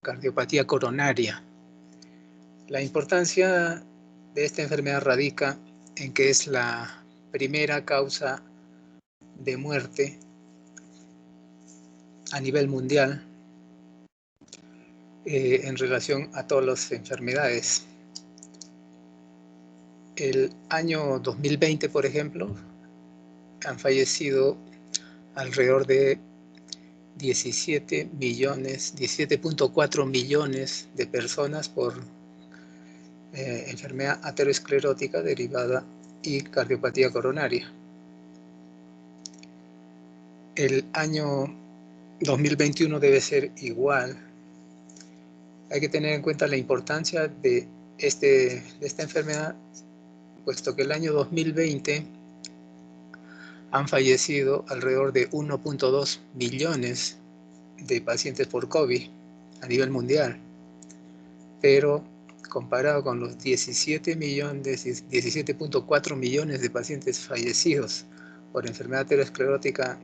cardiopatía coronaria. La importancia de esta enfermedad radica en que es la primera causa de muerte a nivel mundial en relación a todas las enfermedades. El año 2020, por ejemplo, han fallecido alrededor de 17.4 millones de personas por enfermedad aterosclerótica derivada y cardiopatía coronaria. El año 2021 debe ser igual. Hay que tener en cuenta la importancia de esta enfermedad, puesto que el año 2020 han fallecido alrededor de 1.2 millones de pacientes por COVID a nivel mundial, pero comparado con los 17.4 millones de pacientes fallecidos por enfermedad aterosclerótica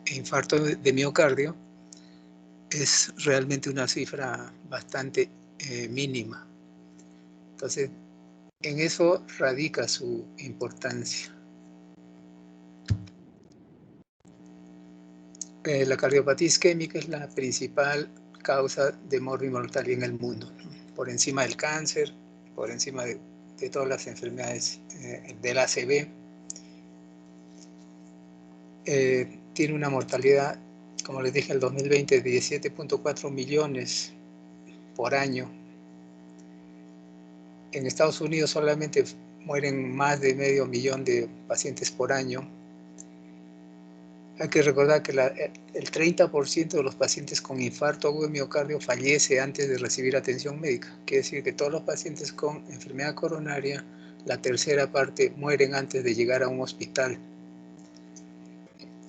e infarto de miocardio, es realmente una cifra bastante mínima. Entonces, en eso radica su importancia. La cardiopatía isquémica es la principal causa de mortalidad en el mundo, ¿no? Por encima del cáncer, por encima de todas las enfermedades del ACV. Tiene una mortalidad, como les dije, el 2020 de 17.4 millones por año. En Estados Unidos solamente mueren más de 500.000 de pacientes por año. Hay que recordar que el 30% de los pacientes con infarto agudo de miocardio fallece antes de recibir atención médica. Quiere decir que todos los pacientes con enfermedad coronaria, la tercera parte mueren antes de llegar a un hospital.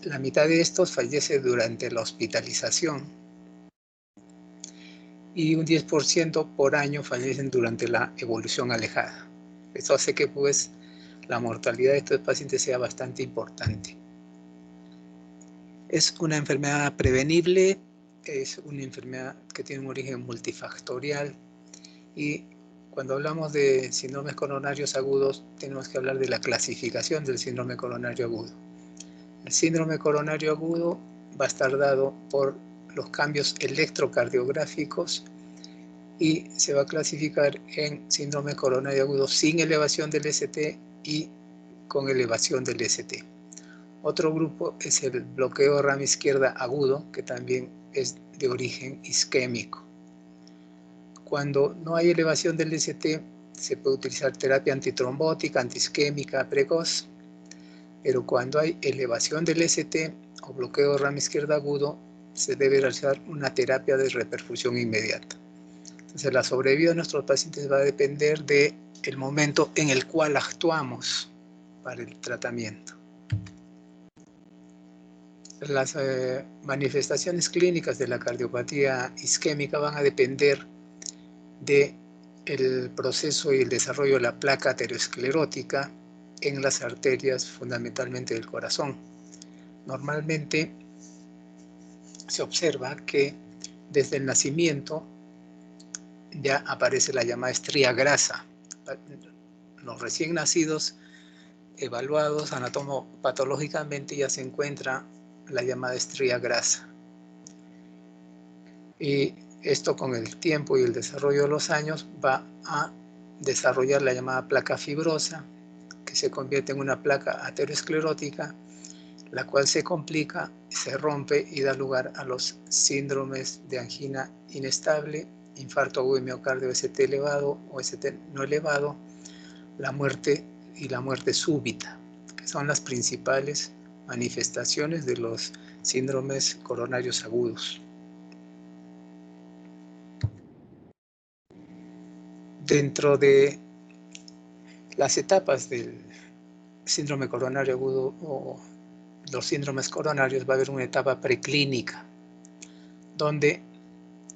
La mitad de estos fallece durante la hospitalización y un 10% por año fallecen durante la evolución alejada. Esto hace que pues la mortalidad de estos pacientes sea bastante importante. Es una enfermedad prevenible, es una enfermedad que tiene un origen multifactorial y cuando hablamos de síndromes coronarios agudos tenemos que hablar de la clasificación del síndrome coronario agudo. El síndrome coronario agudo va a estar dado por los cambios electrocardiográficos y se va a clasificar en síndrome coronario agudo sin elevación del ST y con elevación del ST. Otro grupo es el bloqueo de rama izquierda agudo, que también es de origen isquémico. Cuando no hay elevación del ST, se puede utilizar terapia antitrombótica, antiisquémica, precoz, pero cuando hay elevación del ST o bloqueo de rama izquierda agudo, se debe realizar una terapia de reperfusión inmediata. Entonces, la sobrevida de nuestros pacientes va a depender del momento en el cual actuamos para el tratamiento. Las manifestaciones clínicas de la cardiopatía isquémica van a depender del proceso y el desarrollo de la placa aterosclerótica en las arterias, fundamentalmente del corazón. Normalmente se observa que desde el nacimiento ya aparece la llamada estría grasa. Los recién nacidos evaluados anatomopatológicamente ya se encuentra la llamada estría grasa. Y esto con el tiempo y el desarrollo de los años va a desarrollar la llamada placa fibrosa, que se convierte en una placa aterosclerótica, la cual se complica, se rompe y da lugar a los síndromes de angina inestable, infarto agudo de miocardio ST elevado o ST no elevado, la muerte y la muerte súbita, que son las principales manifestaciones de los síndromes coronarios agudos. Dentro de las etapas del síndrome coronario agudo o los síndromes coronarios va a haber una etapa preclínica, donde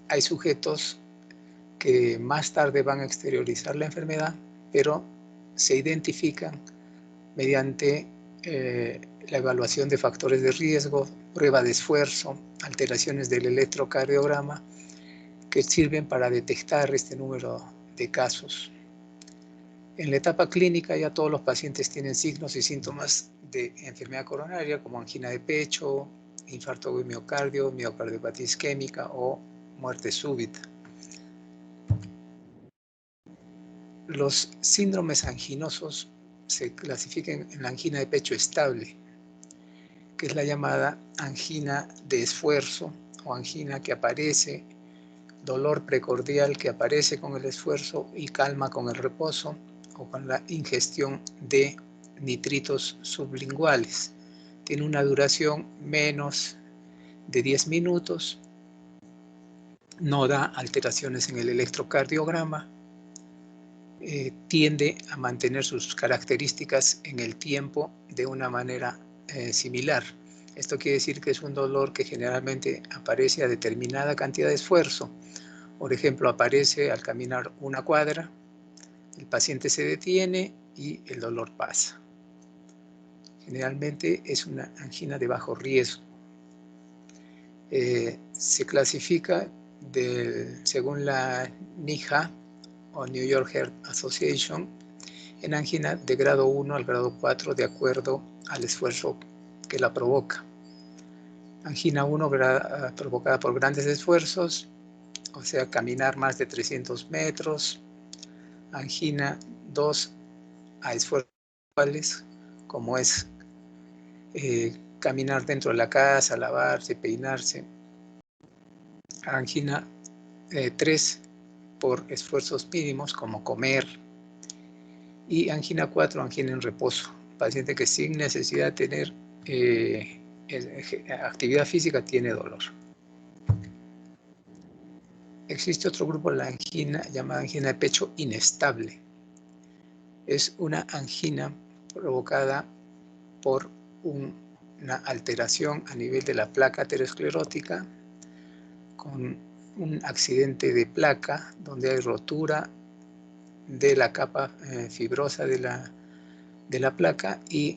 hay sujetos que más tarde van a exteriorizar la enfermedad, pero se identifican mediante la evaluación de factores de riesgo, prueba de esfuerzo, alteraciones del electrocardiograma que sirven para detectar este número de casos. En la etapa clínica ya todos los pacientes tienen signos y síntomas de enfermedad coronaria como angina de pecho, infarto agudo de miocardio, miocardiopatía isquémica o muerte súbita. Los síndromes anginosos se clasifican en la angina de pecho estable, que es la llamada angina de esfuerzo o angina que aparece, dolor precordial que aparece con el esfuerzo y calma con el reposo o con la ingestión de nitritos sublinguales. Tiene una duración menos de 10 minutos, no da alteraciones en el electrocardiograma, tiende a mantener sus características en el tiempo de una manera similar. Esto quiere decir que es un dolor que generalmente aparece a determinada cantidad de esfuerzo. Por ejemplo, aparece al caminar una cuadra, el paciente se detiene y el dolor pasa. Generalmente es una angina de bajo riesgo. Se clasifica según la NYHA o New York Heart Association en angina de grado 1 al grado 4 de acuerdo al esfuerzo que la provoca. Angina 1 provocada por grandes esfuerzos, o sea, caminar más de 300 metros. Angina 2 a esfuerzos iguales, como es caminar dentro de la casa, lavarse, peinarse. Angina 3 por esfuerzos mínimos como comer. Y angina 4, angina en reposo. Paciente que sin necesidad de tener actividad física tiene dolor. Existe otro grupo, la angina llamada angina de pecho inestable. Es una angina provocada por una alteración a nivel de la placa aterosclerótica con un accidente de placa donde hay rotura de la capa fibrosa de la placa y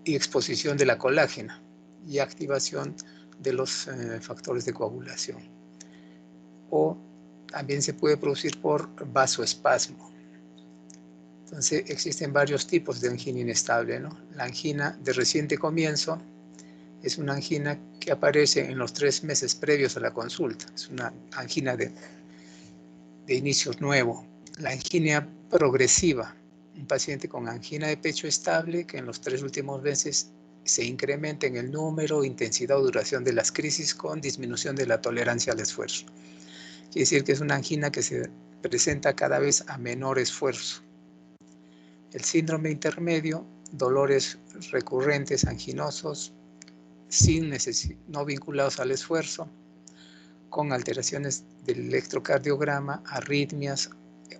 exposición de la colágena y activación de los factores de coagulación. O también se puede producir por vasoespasmo. Entonces existen varios tipos de angina inestable, ¿no? La angina de reciente comienzo es una angina que aparece en los 3 meses previos a la consulta. Es una angina de inicio nuevo. La angina progresiva, un paciente con angina de pecho estable que en los 3 últimos meses se incrementa en el número, intensidad o duración de las crisis con disminución de la tolerancia al esfuerzo. Quiere decir que es una angina que se presenta cada vez a menor esfuerzo. El síndrome intermedio, dolores recurrentes anginosos, no vinculados al esfuerzo, con alteraciones del electrocardiograma, arritmias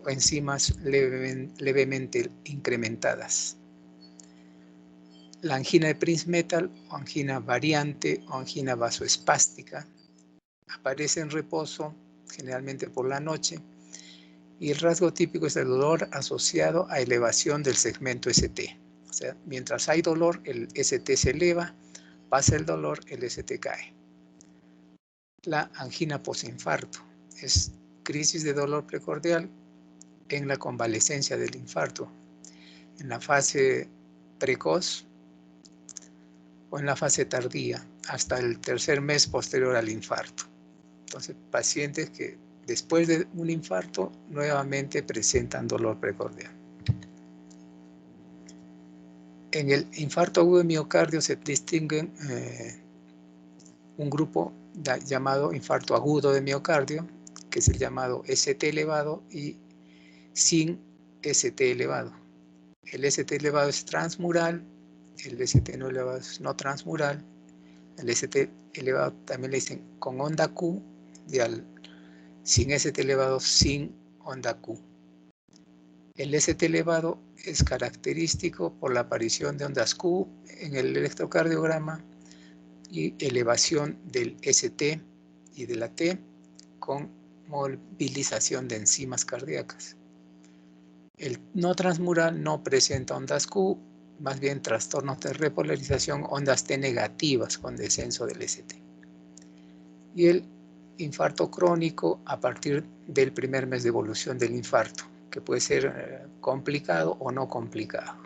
o enzimas levemente incrementadas. La angina de Prinzmetal o angina variante o angina vasoespástica aparece en reposo, generalmente por la noche, y el rasgo típico es el dolor asociado a elevación del segmento ST. O sea, mientras hay dolor, el ST se eleva, pasa el dolor, el ST cae. La angina posinfarto es crisis de dolor precordial en la convalecencia del infarto, en la fase precoz o en la fase tardía, hasta el 3er mes posterior al infarto. Entonces, pacientes que después de un infarto nuevamente presentan dolor precordial. En el infarto agudo de miocardio se distinguen un grupo llamado infarto agudo de miocardio, que es el llamado ST elevado y sin ST elevado. El ST elevado es transmural, el ST no elevado es no transmural. El ST elevado también le dicen con onda Q y al sin ST elevado sin onda Q. El ST elevado es característico por la aparición de ondas Q en el electrocardiograma y elevación del ST y de la T con movilización de enzimas cardíacas. El no transmural no presenta ondas Q, más bien trastornos de repolarización, ondas T negativas con descenso del ST. Y el infarto crónico a partir del primer mes de evolución del infarto, que puede ser complicado o no complicado.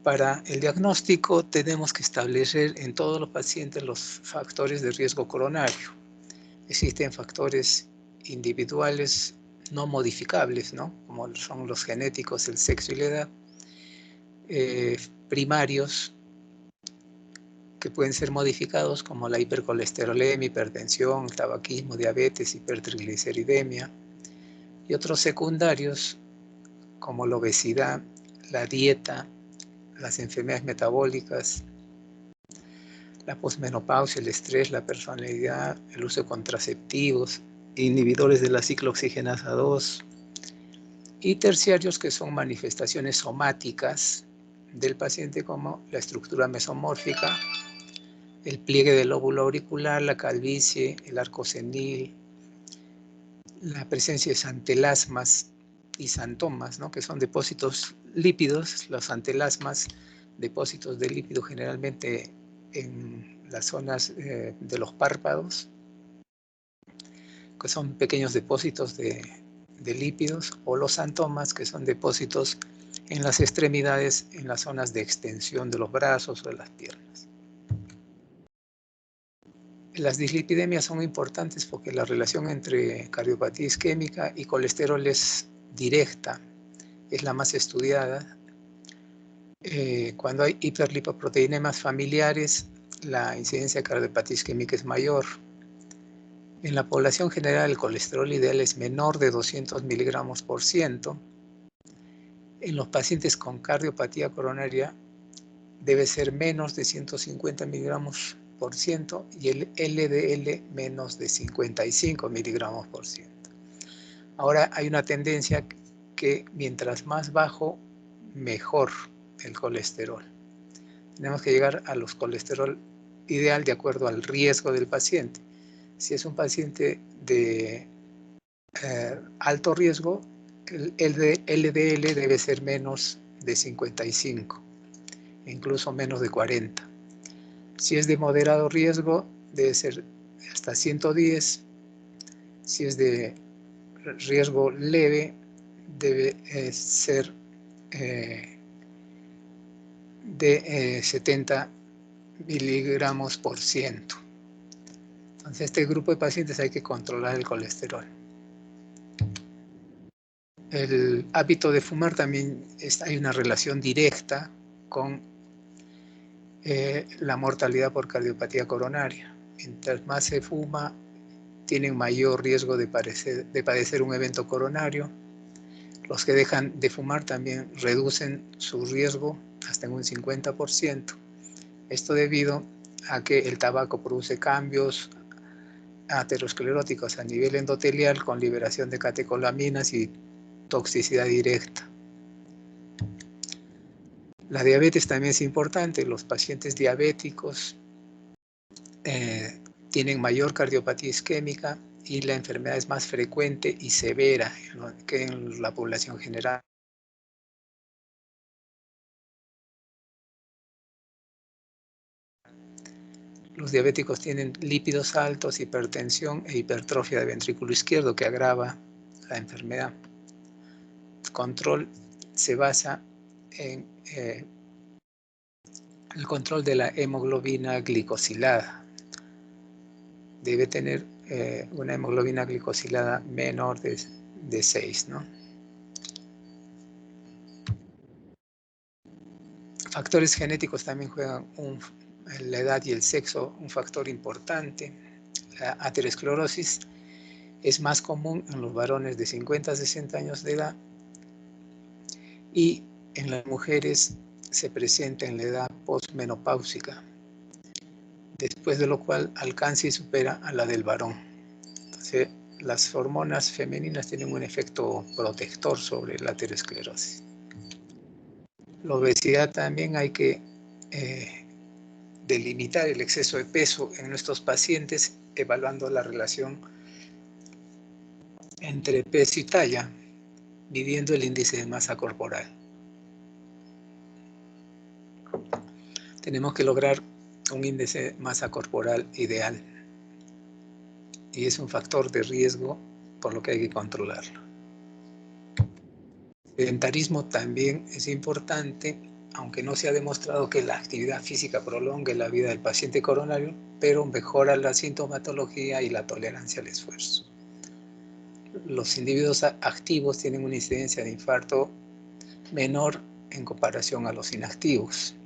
Para el diagnóstico tenemos que establecer en todos los pacientes los factores de riesgo coronario. Existen factores individuales no modificables, ¿no? Como son los genéticos, el sexo y la edad. Primarios que pueden ser modificados como la hipercolesterolemia, hipertensión, tabaquismo, diabetes, hipertrigliceridemia. Y otros secundarios como la obesidad, la dieta, las enfermedades metabólicas, la posmenopausia, el estrés, la personalidad, el uso de contraceptivos, inhibidores de la ciclooxigenasa 2, y terciarios que son manifestaciones somáticas del paciente como la estructura mesomórfica, el pliegue del lóbulo auricular, la calvicie, el arco senil, la presencia de santelasmas y santomas, ¿no? Que son depósitos lípidos, los santelasmas, depósitos de lípido generalmente en las zonas de los párpados, que son pequeños depósitos de lípidos, o los santomas, que son depósitos en las extremidades, en las zonas de extensión de los brazos o de las piernas. Las dislipidemias son importantes porque la relación entre cardiopatía isquémica y colesterol es directa, es la más estudiada. Cuando hay hiperlipoproteinemas familiares, la incidencia de cardiopatía isquémica es mayor. En la población general, el colesterol ideal es menor de 200 miligramos por ciento. En los pacientes con cardiopatía coronaria debe ser menos de 150 miligramos por ciento y el LDL menos de 55 miligramos por ciento. Ahora hay una tendencia que mientras más bajo, mejor el colesterol. Tenemos que llegar a los colesterol ideal de acuerdo al riesgo del paciente. Si es un paciente de alto riesgo, el LDL debe ser menos de 55, incluso menos de 40. Si es de moderado riesgo, debe ser hasta 110. Si es de riesgo leve, debe ser de 70 miligramos por ciento. Entonces, este grupo de pacientes hay que controlar el colesterol. El hábito de fumar también hay una relación directa con la mortalidad por cardiopatía coronaria. Mientras más se fuma, tienen mayor riesgo de padecer un evento coronario. Los que dejan de fumar también reducen su riesgo hasta en un 50%. Esto debido a que el tabaco produce cambios ateroscleróticos a nivel endotelial con liberación de catecolaminas y toxicidad directa. La diabetes también es importante. Los pacientes diabéticos tienen mayor cardiopatía isquémica y la enfermedad es más frecuente y severa que en la población general. Los diabéticos tienen lípidos altos, hipertensión e hipertrofia del ventrículo izquierdo que agrava la enfermedad. El control se basa en el control de la hemoglobina glicosilada. Debe tener una hemoglobina glicosilada menor de 6, ¿no? Factores genéticos también juegan la edad y el sexo un factor importante. La aterosclerosis es más común en los varones de 50 a 60 años de edad y en las mujeres se presenta en la edad postmenopáusica, después de lo cual alcanza y supera a la del varón. Entonces, las hormonas femeninas tienen un efecto protector sobre la aterosclerosis. La obesidad también hay que delimitar el exceso de peso en nuestros pacientes evaluando la relación entre peso y talla, midiendo el índice de masa corporal. Tenemos que lograr un índice masa corporal ideal y es un factor de riesgo por lo que hay que controlarlo. El sedentarismo también es importante, aunque no se ha demostrado que la actividad física prolongue la vida del paciente coronario, pero mejora la sintomatología y la tolerancia al esfuerzo. Los individuos activos tienen una incidencia de infarto menor en comparación a los inactivos.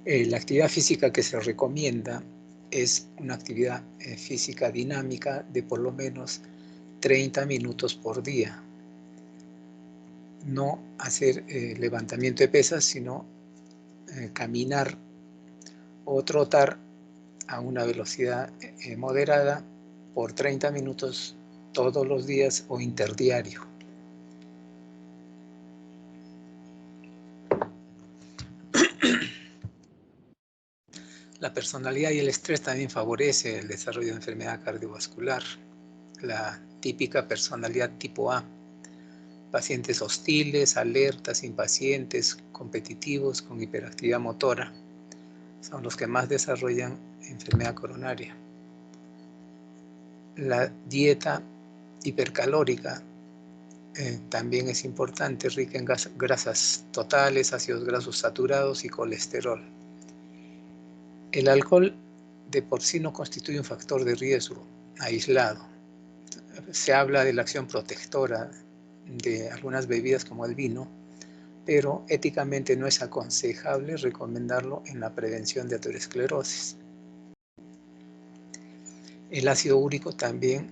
La actividad física que se recomienda es una actividad física dinámica de por lo menos 30 minutos por día. No hacer levantamiento de pesas, sino caminar o trotar a una velocidad moderada por 30 minutos todos los días o interdiario. La personalidad y el estrés también favorece el desarrollo de enfermedad cardiovascular. La típica personalidad tipo A. Pacientes hostiles, alertas, impacientes, competitivos, con hiperactividad motora. Son los que más desarrollan enfermedad coronaria. La dieta hipercalórica también es importante, rica en grasas totales, ácidos grasos saturados y colesterol. El alcohol de por sí no constituye un factor de riesgo aislado. Se habla de la acción protectora de algunas bebidas como el vino, pero éticamente no es aconsejable recomendarlo en la prevención de aterosclerosis. El ácido úrico también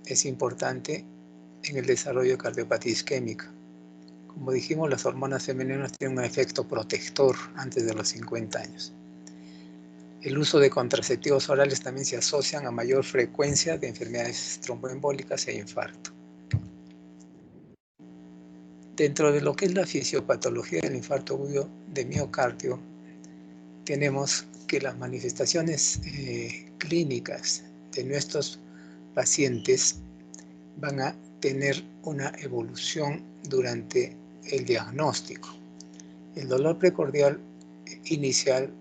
es importante en el desarrollo de cardiopatía isquémica. Como dijimos, las hormonas femeninas tienen un efecto protector antes de los 50 años. El uso de contraceptivos orales también se asocian a mayor frecuencia de enfermedades tromboembólicas e infarto. Dentro de lo que es la fisiopatología del infarto agudo de miocardio, tenemos que las manifestaciones clínicas de nuestros pacientes van a tener una evolución durante el diagnóstico. El dolor precordial inicial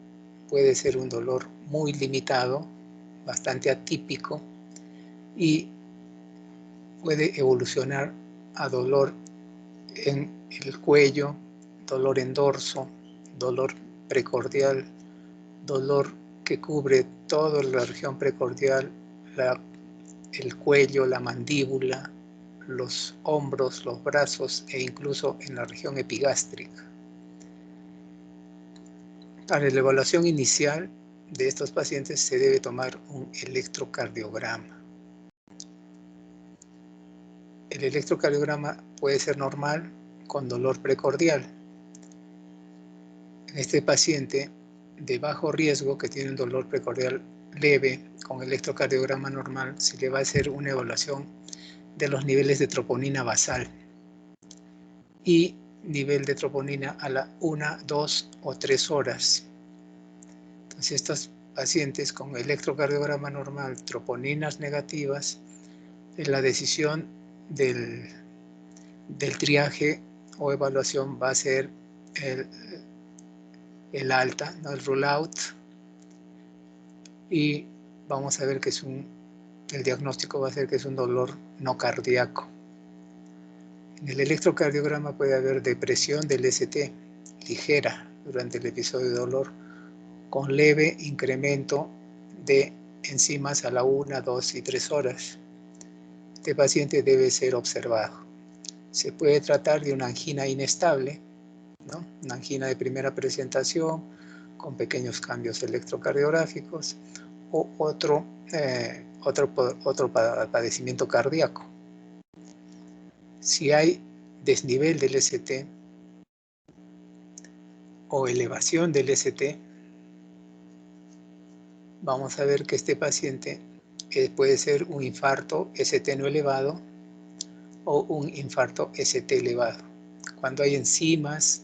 puede ser un dolor muy limitado, bastante atípico, y puede evolucionar a dolor en el cuello, dolor en dorso, dolor precordial, dolor que cubre toda la región precordial, el cuello, la mandíbula, los hombros, los brazos e incluso en la región epigástrica. Para la evaluación inicial de estos pacientes se debe tomar un electrocardiograma. El electrocardiograma puede ser normal con dolor precordial. En este paciente de bajo riesgo que tiene un dolor precordial leve, con electrocardiograma normal, se le va a hacer una evaluación de los niveles de troponina basal y nivel de troponina a la 1, 2 o 3 horas. Entonces, estos pacientes con electrocardiograma normal, troponinas negativas, la decisión del triaje o evaluación va a ser el alta, ¿no? El rule out, y vamos a ver que el diagnóstico va a ser que es un dolor no cardíaco. En el electrocardiograma puede haber depresión del ST ligera durante el episodio de dolor, con leve incremento de enzimas a la 1, 2 y 3 horas. Este paciente debe ser observado. Se puede tratar de una angina inestable, ¿no? Una angina de primera presentación con pequeños cambios electrocardiográficos o otro padecimiento cardíaco. Si hay desnivel del ST o elevación del ST, vamos a ver que este paciente puede ser un infarto ST no elevado o un infarto ST elevado. Cuando hay enzimas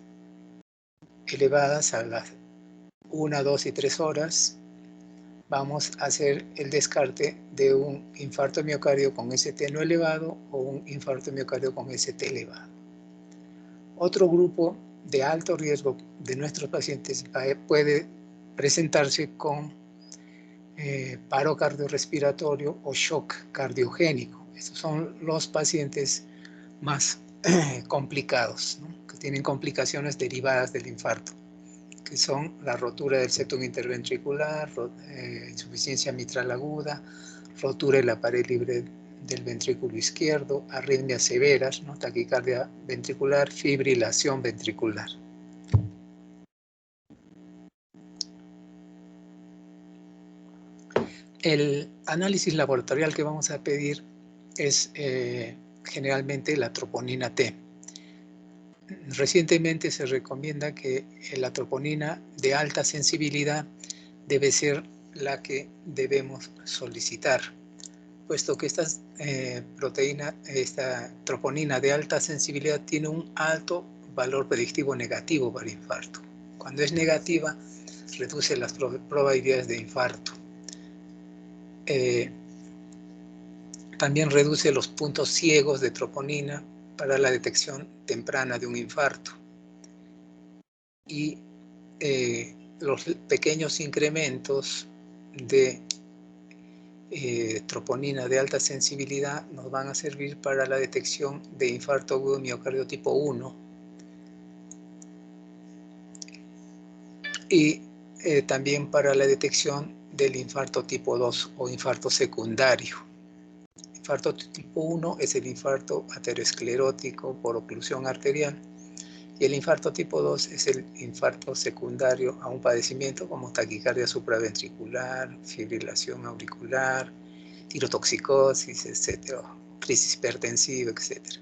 elevadas a las 1, 2 y 3 horas, vamos a hacer el descarte de un infarto miocardio con ST no elevado o un infarto miocardio con ST elevado. Otro grupo de alto riesgo de nuestros pacientes puede presentarse con paro cardiorrespiratorio o shock cardiogénico. Estos son los pacientes más complicados, ¿no? Que tienen complicaciones derivadas del infarto, que son la rotura del septum interventricular, insuficiencia mitral aguda, rotura de la pared libre del ventrículo izquierdo, arritmias severas, ¿no? Taquicardia ventricular, fibrilación ventricular. El análisis laboratorial que vamos a pedir es generalmente la troponina T. Recientemente se recomienda que la troponina de alta sensibilidad debe ser la que debemos solicitar, puesto que esta troponina de alta sensibilidad tiene un alto valor predictivo negativo para infarto. Cuando es negativa, reduce las probabilidades de infarto. También reduce los puntos ciegos de troponina para la detección temprana de un infarto. Y los pequeños incrementos de troponina de alta sensibilidad nos van a servir para la detección de infarto agudo de miocardio tipo 1 y también para la detección del infarto tipo 2 o infarto secundario. Infarto tipo 1 es el infarto aterosclerótico por oclusión arterial y el infarto tipo 2 es el infarto secundario a un padecimiento como taquicardia supraventricular, fibrilación auricular, tirotoxicosis, etcétera, crisis hipertensiva, etcétera.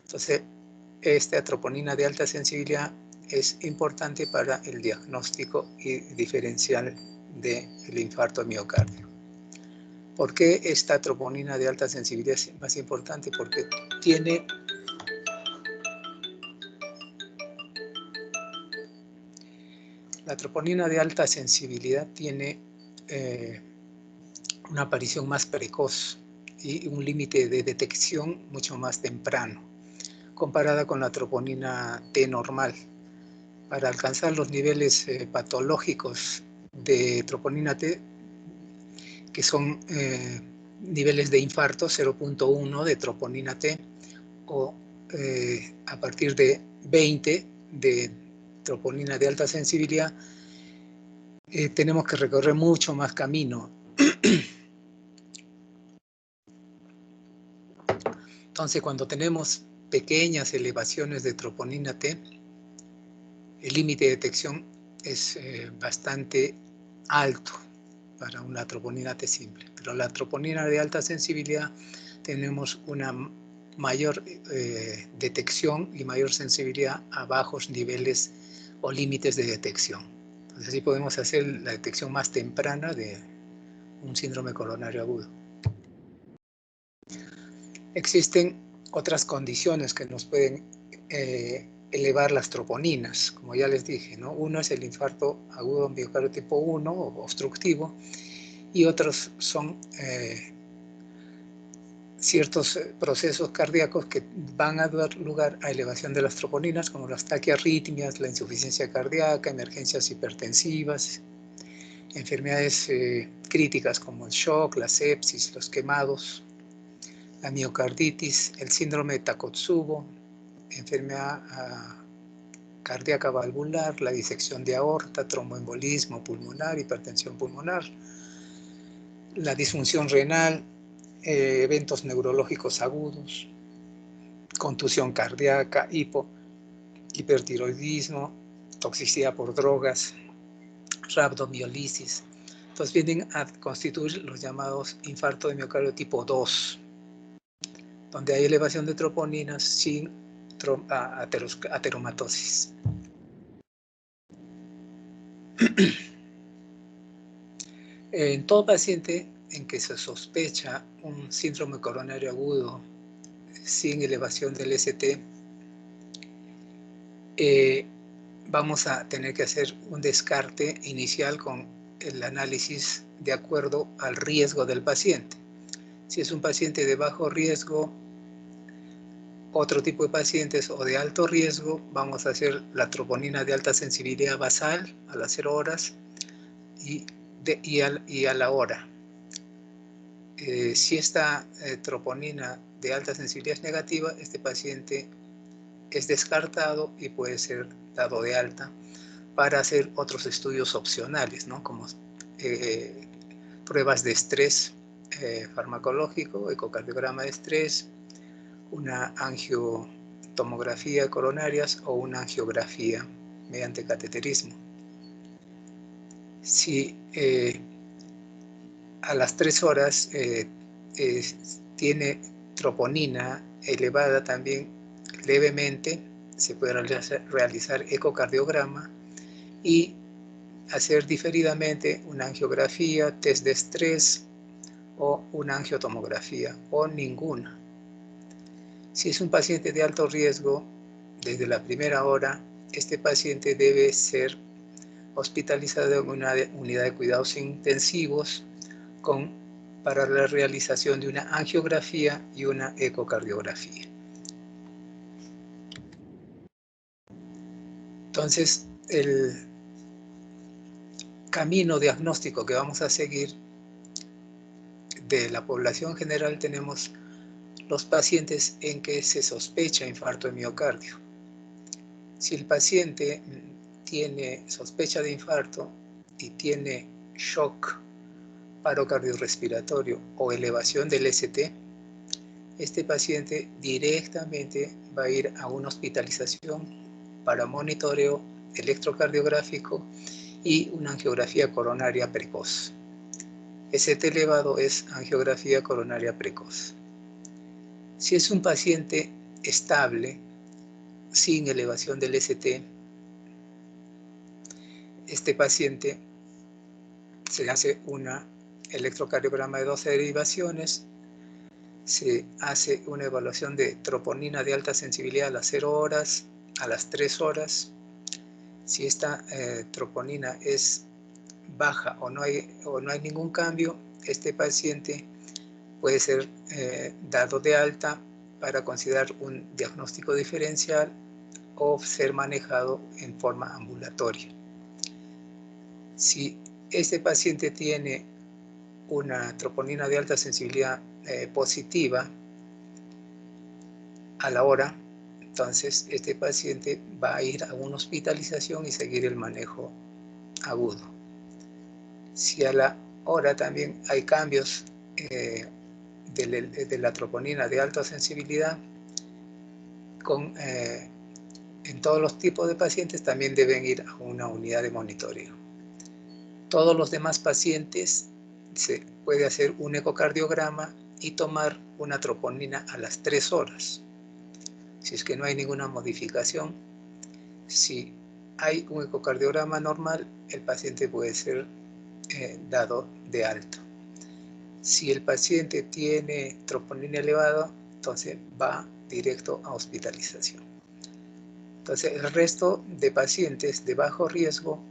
Entonces, esta troponina de alta sensibilidad es importante para el diagnóstico y diferencial del infarto de miocardio. ¿Por qué esta troponina de alta sensibilidad es más importante? Porque tiene la troponina de alta sensibilidad tiene una aparición más precoz y un límite de detección mucho más temprano, comparada con la troponina T normal. Para alcanzar los niveles patológicos de troponina T, que son niveles de infarto 0.1 de troponina T, o a partir de 20 de troponina de alta sensibilidad, tenemos que recorrer mucho más camino. Entonces, cuando tenemos pequeñas elevaciones de troponina T, el límite de detección es bastante alto para una troponina T simple. Pero la troponina de alta sensibilidad tenemos una mayor detección y mayor sensibilidad a bajos niveles o límites de detección. Entonces, así podemos hacer la detección más temprana de un síndrome coronario agudo. Existen otras condiciones que nos pueden elevar las troponinas, como ya les dije, ¿no? Uno es el infarto agudo miocardio tipo 1 o obstructivo, y otros son ciertos procesos cardíacos que van a dar lugar a elevación de las troponinas, como las taquiarritmias, la insuficiencia cardíaca, emergencias hipertensivas, enfermedades críticas como el shock, la sepsis, los quemados, la miocarditis, el síndrome de Takotsubo, enfermedad cardíaca valvular, la disección de aorta, tromboembolismo pulmonar, hipertensión pulmonar, la disfunción renal, eventos neurológicos agudos, contusión cardíaca, hipertiroidismo, toxicidad por drogas, rhabdomiolisis. Entonces vienen a constituir los llamados infarto de miocardio tipo 2, donde hay elevación de troponinas sin ateromatosis. En todo paciente en que se sospecha un síndrome coronario agudo sin elevación del ST, vamos a tener que hacer un descarte inicial con el análisis de acuerdo al riesgo del paciente. Si es un paciente de bajo riesgo, otro tipo de pacientes o de alto riesgo, vamos a hacer la troponina de alta sensibilidad basal a las 0 horas y a la hora. Si esta troponina de alta sensibilidad es negativa, este paciente es descartado y puede ser dado de alta para hacer otros estudios opcionales, ¿no? Como pruebas de estrés farmacológico, ecocardiograma de estrés, una angiotomografía coronarias o una angiografía mediante cateterismo. Si a las 3 horas tiene troponina elevada también levemente, se puede realizar ecocardiograma y hacer diferidamente una angiografía, test de estrés o una angiotomografía o ninguna. Si es un paciente de alto riesgo, desde la primera hora, este paciente debe ser hospitalizado en una unidad de cuidados intensivos para la realización de una angiografía y una ecocardiografía. Entonces, el camino diagnóstico que vamos a seguir de la población general, tenemos los pacientes en que se sospecha infarto de miocardio. Si el paciente tiene sospecha de infarto y tiene shock, paro cardiorrespiratorio o elevación del ST, este paciente directamente va a ir a una hospitalización para monitoreo electrocardiográfico y una angiografía coronaria precoz. ST elevado es angiografía coronaria precoz. Si es un paciente estable, sin elevación del ST, este paciente se hace un electrocardiograma de 12 derivaciones, se hace una evaluación de troponina de alta sensibilidad a las 0 horas, a las 3 horas. Si esta troponina es baja o no hay ningún cambio, este paciente puede ser dado de alta para considerar un diagnóstico diferencial o ser manejado en forma ambulatoria. Si este paciente tiene una troponina de alta sensibilidad positiva a la hora, entonces este paciente va a ir a una hospitalización y seguir el manejo agudo. Si a la hora también hay cambios de la troponina de alta sensibilidad, en todos los tipos de pacientes también deben ir a una unidad de monitoreo. Todos los demás pacientes se puede hacer un ecocardiograma y tomar una troponina a las 3 horas. Si es que no hay ninguna modificación, si hay un ecocardiograma normal, el paciente puede ser dado de alto. Si el paciente tiene troponina elevada, entonces va directo a hospitalización. Entonces, el resto de pacientes de bajo riesgo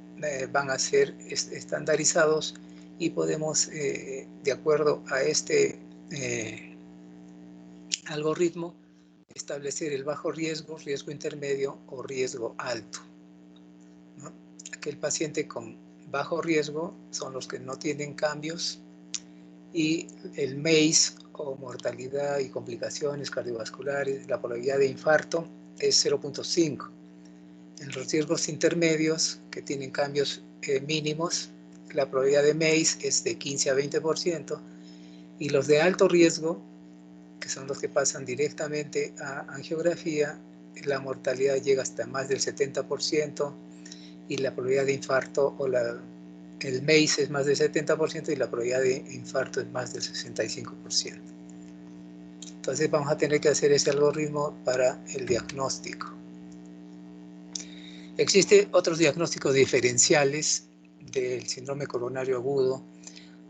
van a ser estandarizados y podemos, de acuerdo a este algoritmo, establecer el bajo riesgo, riesgo intermedio o riesgo alto, ¿no? Aquel paciente con bajo riesgo son los que no tienen cambios y el MACE o mortalidad y complicaciones cardiovasculares, la probabilidad de infarto es 0.5. En los riesgos intermedios que tienen cambios mínimos, la probabilidad de MACE es de 15 a 20% y los de alto riesgo, que son los que pasan directamente a angiografía, la mortalidad llega hasta más del 70% y la probabilidad de infarto el MACE es más del 70% y la probabilidad de infarto es más del 65%. Entonces vamos a tener que hacer ese algoritmo para el diagnóstico. Existen otros diagnósticos diferenciales del síndrome coronario agudo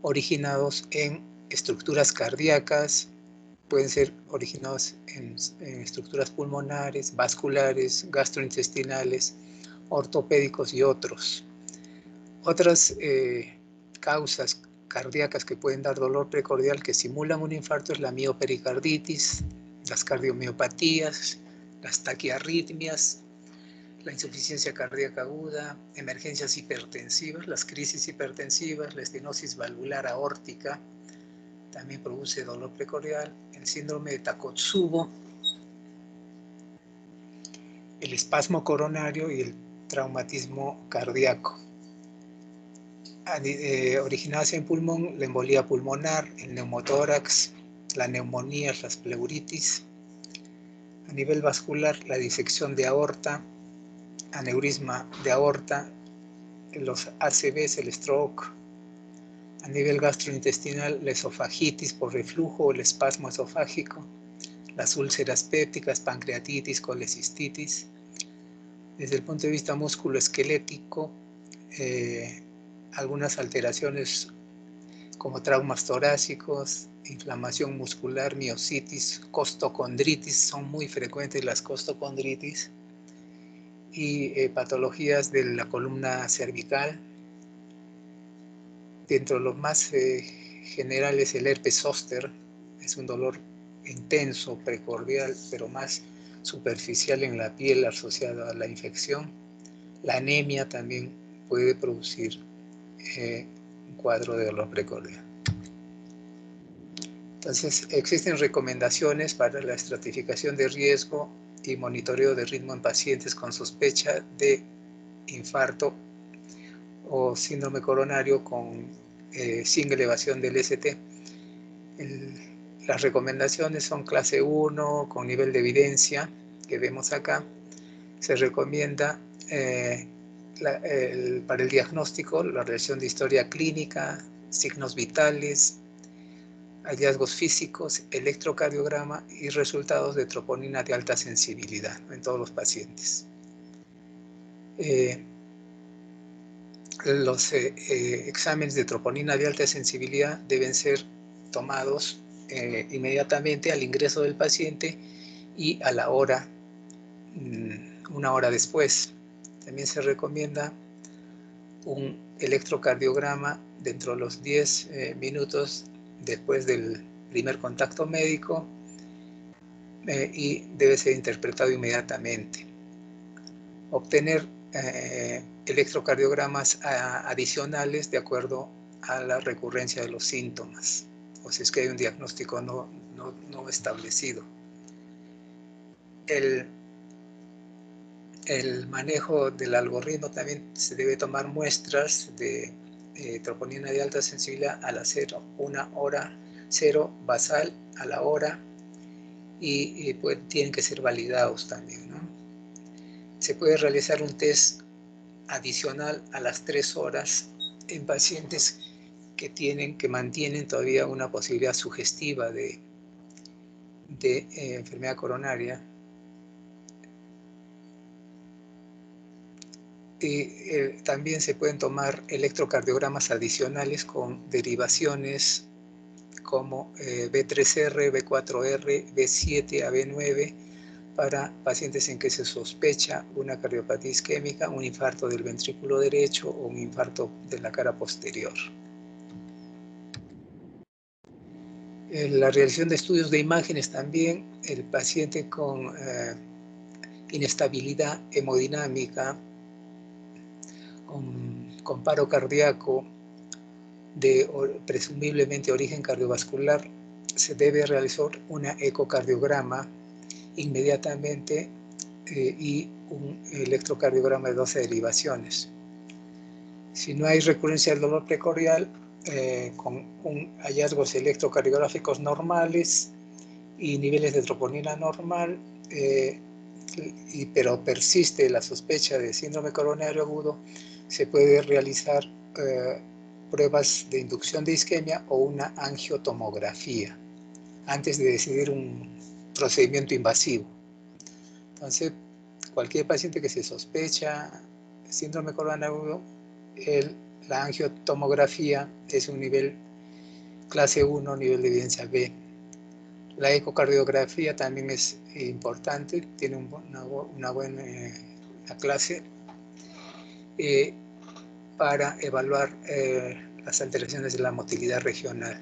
originados en estructuras cardíacas, pueden ser originados en estructuras pulmonares, vasculares, gastrointestinales, ortopédicos y otros. Otras causas cardíacas que pueden dar dolor precordial que simulan un infarto es la miopericarditis, las cardiomiopatías, las taquiarritmias, la insuficiencia cardíaca aguda, emergencias hipertensivas, las crisis hipertensivas, la estenosis valvular aórtica, también produce dolor precordial, el síndrome de Takotsubo, el espasmo coronario y el traumatismo cardíaco. Originadas en pulmón, la embolía pulmonar, el neumotórax, la neumonía, las pleuritis. A nivel vascular, la disección de aorta, aneurisma de aorta, los ACVs, el stroke. A nivel gastrointestinal, la esofagitis por reflujo o el espasmo esofágico, las úlceras pépticas, pancreatitis, colecistitis. Desde el punto de vista musculoesquelético, algunas alteraciones como traumas torácicos, inflamación muscular, miositis, costocondritis, son muy frecuentes las costocondritis, y patologías de la columna cervical. Dentro de los más generales, el herpes zóster es un dolor intenso, precordial, pero más superficial en la piel asociado a la infección. La anemia también puede producir un cuadro de dolor precordial. Entonces, existen recomendaciones para la estratificación de riesgo y monitoreo de ritmo en pacientes con sospecha de infarto o síndrome coronario sin elevación del ST. Las recomendaciones son clase 1 con nivel de evidencia que vemos acá. Se recomienda para el diagnóstico la realización de historia clínica, signos vitales, hallazgos físicos, electrocardiograma y resultados de troponina de alta sensibilidad en todos los pacientes. Los exámenes de troponina de alta sensibilidad deben ser tomados inmediatamente al ingreso del paciente y a la hora, una hora después. También se recomienda un electrocardiograma dentro de los 10 minutos después del primer contacto médico y debe ser interpretado inmediatamente. Obtener electrocardiogramas adicionales de acuerdo a la recurrencia de los síntomas, o si es que hay un diagnóstico no establecido. El manejo del algoritmo también se debe tomar muestras de troponina de alta sensibilidad a la 0, una hora, 0 basal a la hora, y pues, tienen que ser validados también, ¿no? Se puede realizar un test adicional a las 3 horas en pacientes que mantienen todavía una posibilidad sugestiva de enfermedad coronaria. Y también se pueden tomar electrocardiogramas adicionales con derivaciones como B3R, B4R, B7 a B9 para pacientes en que se sospecha una cardiopatía isquémica, un infarto del ventrículo derecho o un infarto de la cara posterior. La realización de estudios de imágenes también, el paciente con inestabilidad hemodinámica, con paro cardíaco de presumiblemente origen cardiovascular, se debe realizar una ecocardiograma inmediatamente y un electrocardiograma de 12 derivaciones. Si no hay recurrencia del dolor precordial, con hallazgos electrocardiográficos normales y niveles de troponina normal, pero persiste la sospecha de síndrome coronario agudo, se puede realizar pruebas de inducción de isquemia o una angiotomografía antes de decidir un procedimiento invasivo. Entonces, cualquier paciente que se sospecha síndrome coronario agudo, la angiotomografía es un nivel clase 1, nivel de evidencia B. La ecocardiografía también es importante, tiene una buena clase para evaluar las alteraciones de la motilidad regional.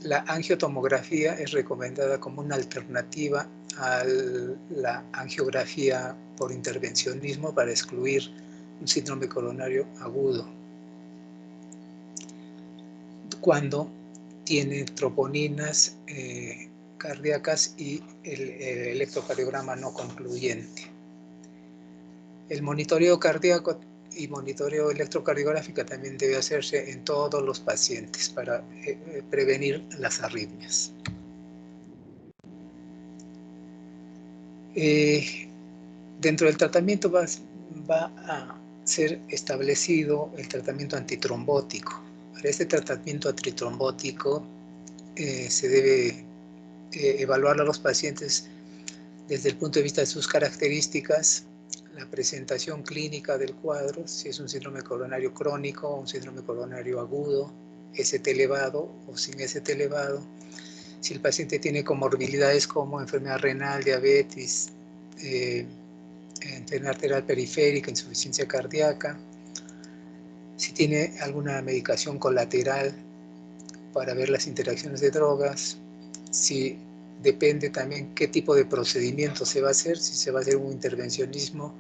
La angiotomografía es recomendada como una alternativa a la angiografía por intervencionismo para excluir un síndrome coronario agudo, cuando tiene troponinas cardíacas y el electrocardiograma no concluyente. El monitoreo cardíaco y monitoreo electrocardiográfico también debe hacerse en todos los pacientes para prevenir las arritmias. Dentro del tratamiento va a ser establecido el tratamiento antitrombótico. Para este tratamiento antitrombótico se debe evaluar a los pacientes desde el punto de vista de sus características, la presentación clínica del cuadro, si es un síndrome coronario crónico o un síndrome coronario agudo, ST elevado o sin ST elevado, si el paciente tiene comorbilidades como enfermedad renal, diabetes, enfermedad arterial periférica, insuficiencia cardíaca, si tiene alguna medicación colateral para ver las interacciones de drogas, si depende también qué tipo de procedimiento se va a hacer, si se va a hacer un intervencionismo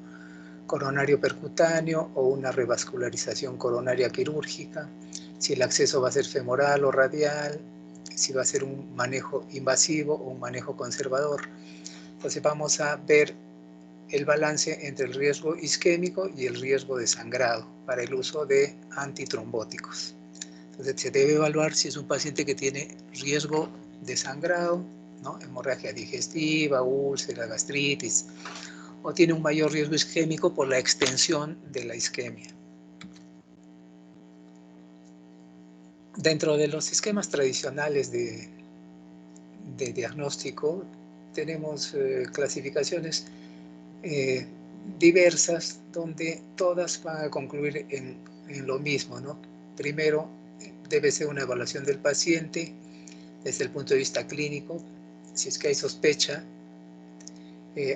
coronario percutáneo o una revascularización coronaria quirúrgica, si el acceso va a ser femoral o radial, si va a ser un manejo invasivo o un manejo conservador. Entonces vamos a ver el balance entre el riesgo isquémico y el riesgo de sangrado para el uso de antitrombóticos. Entonces se debe evaluar si es un paciente que tiene riesgo de sangrado, ¿no? Hemorragia digestiva, úlcera, gastritis, o tiene un mayor riesgo isquémico por la extensión de la isquemia. Dentro de los esquemas tradicionales de diagnóstico tenemos clasificaciones diversas donde todas van a concluir en lo mismo, ¿no? Primero, debe ser una evaluación del paciente desde el punto de vista clínico. Si es que hay sospecha,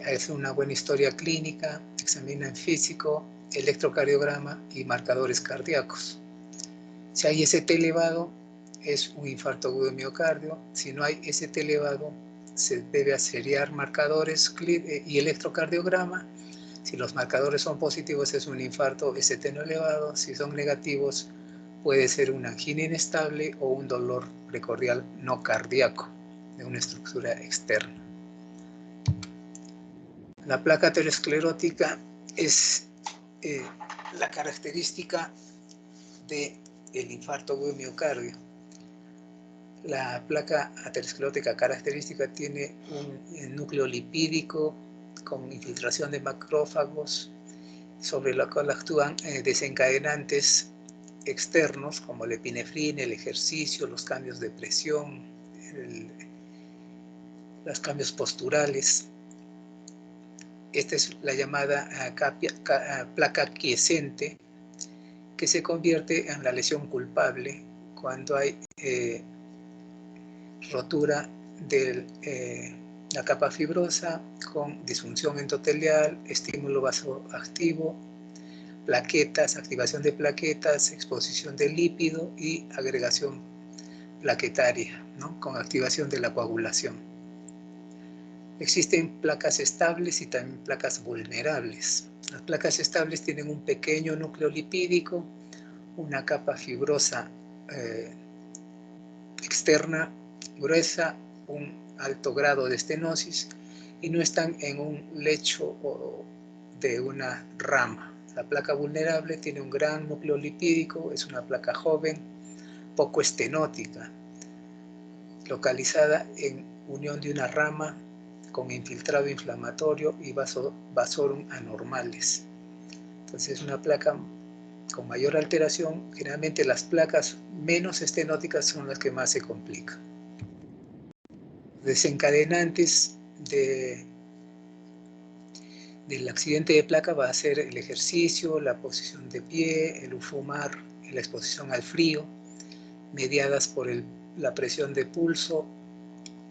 hace una buena historia clínica, examina en físico, electrocardiograma y marcadores cardíacos. Si hay ST elevado, es un infarto agudo de miocardio. Si no hay ST elevado, se debe aseriar marcadores y electrocardiograma. Si los marcadores son positivos, es un infarto ST no elevado. Si son negativos, puede ser una angina inestable o un dolor precordial no cardíaco de una estructura externa. La placa aterosclerótica es la característica del infarto agudo de miocardio. La placa aterosclerótica característica tiene un núcleo lipídico con infiltración de macrófagos, sobre la cual actúan desencadenantes externos como la epinefrina, el ejercicio, los cambios de presión, los cambios posturales. Esta es la llamada placa quiescente, que se convierte en la lesión culpable cuando hay rotura de la capa fibrosa con disfunción endotelial, estímulo vasoactivo, plaquetas, activación de plaquetas, exposición de lípido y agregación plaquetaria, ¿no? Con activación de la coagulación. Existen placas estables y también placas vulnerables. Las placas estables tienen un pequeño núcleo lipídico, una capa fibrosa externa gruesa, un alto grado de estenosis y no están en un lecho de una rama. La placa vulnerable tiene un gran núcleo lipídico, es una placa joven, poco estenótica, localizada en unión de una rama con infiltrado inflamatorio y vasorum anormales. Entonces es una placa con mayor alteración. Generalmente las placas menos estenóticas son las que más se complican. Desencadenantes del accidente de placa va a ser el ejercicio, la posición de pie, el fumar, la exposición al frío, mediadas por la presión de pulso,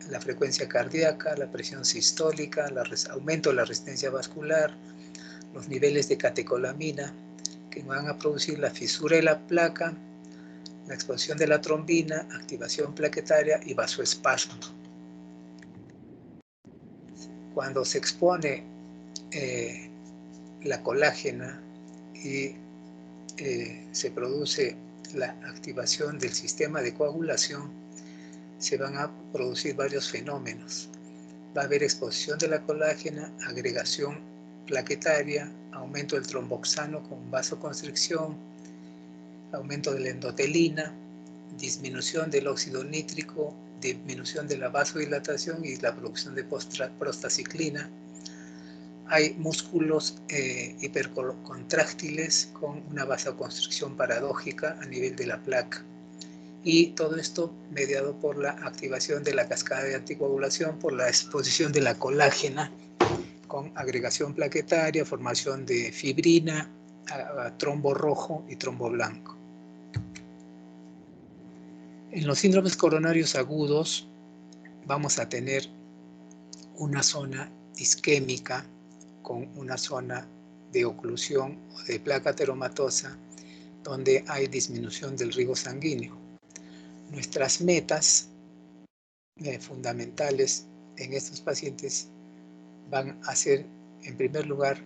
la frecuencia cardíaca, la presión sistólica, aumento de la resistencia vascular, los niveles de catecolamina, que van a producir la fisura de la placa, la exposición de la trombina, activación plaquetaria y vasoespasmo. Cuando se expone la colágena y se produce la activación del sistema de coagulación, se van a producir varios fenómenos. Va a haber exposición de la colágena, agregación plaquetaria, aumento del tromboxano con vasoconstricción, aumento de la endotelina, disminución del óxido nítrico, disminución de la vasodilatación y la producción de prostaciclina. Hay músculos hipercontráctiles con una vasoconstricción paradójica a nivel de la placa. Y todo esto mediado por la activación de la cascada de anticoagulación, por la exposición de la colágena con agregación plaquetaria, formación de fibrina, trombo rojo y trombo blanco. En los síndromes coronarios agudos vamos a tener una zona isquémica con una zona de oclusión o de placa ateromatosa donde hay disminución del riego sanguíneo. Nuestras metas fundamentales en estos pacientes van a ser, en primer lugar,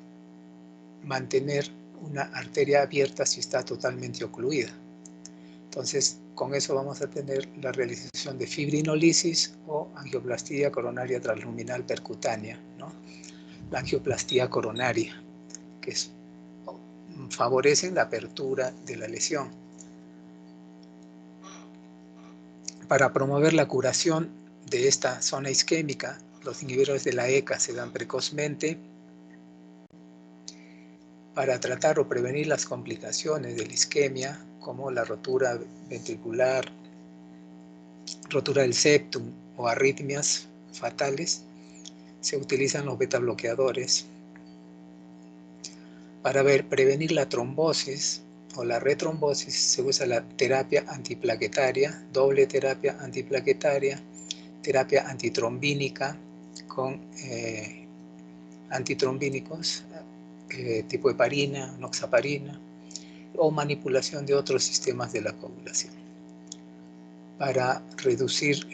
mantener una arteria abierta si está totalmente ocluida. Entonces, con eso vamos a tener la realización de fibrinolisis o angioplastía coronaria transluminal percutánea, ¿no? La angioplastía coronaria, que favorecen la apertura de la lesión. Para promover la curación de esta zona isquémica, los inhibidores de la ECA se dan precozmente para tratar o prevenir las complicaciones de la isquemia, como la rotura ventricular, rotura del septum o arritmias fatales. Se utilizan los beta bloqueadores. Para prevenir la trombosis o la retrombosis se usa la terapia antiplaquetaria, doble terapia antiplaquetaria, terapia antitrombínica con antitrombínicos tipo heparina, noxaparina, o manipulación de otros sistemas de la coagulación para reducir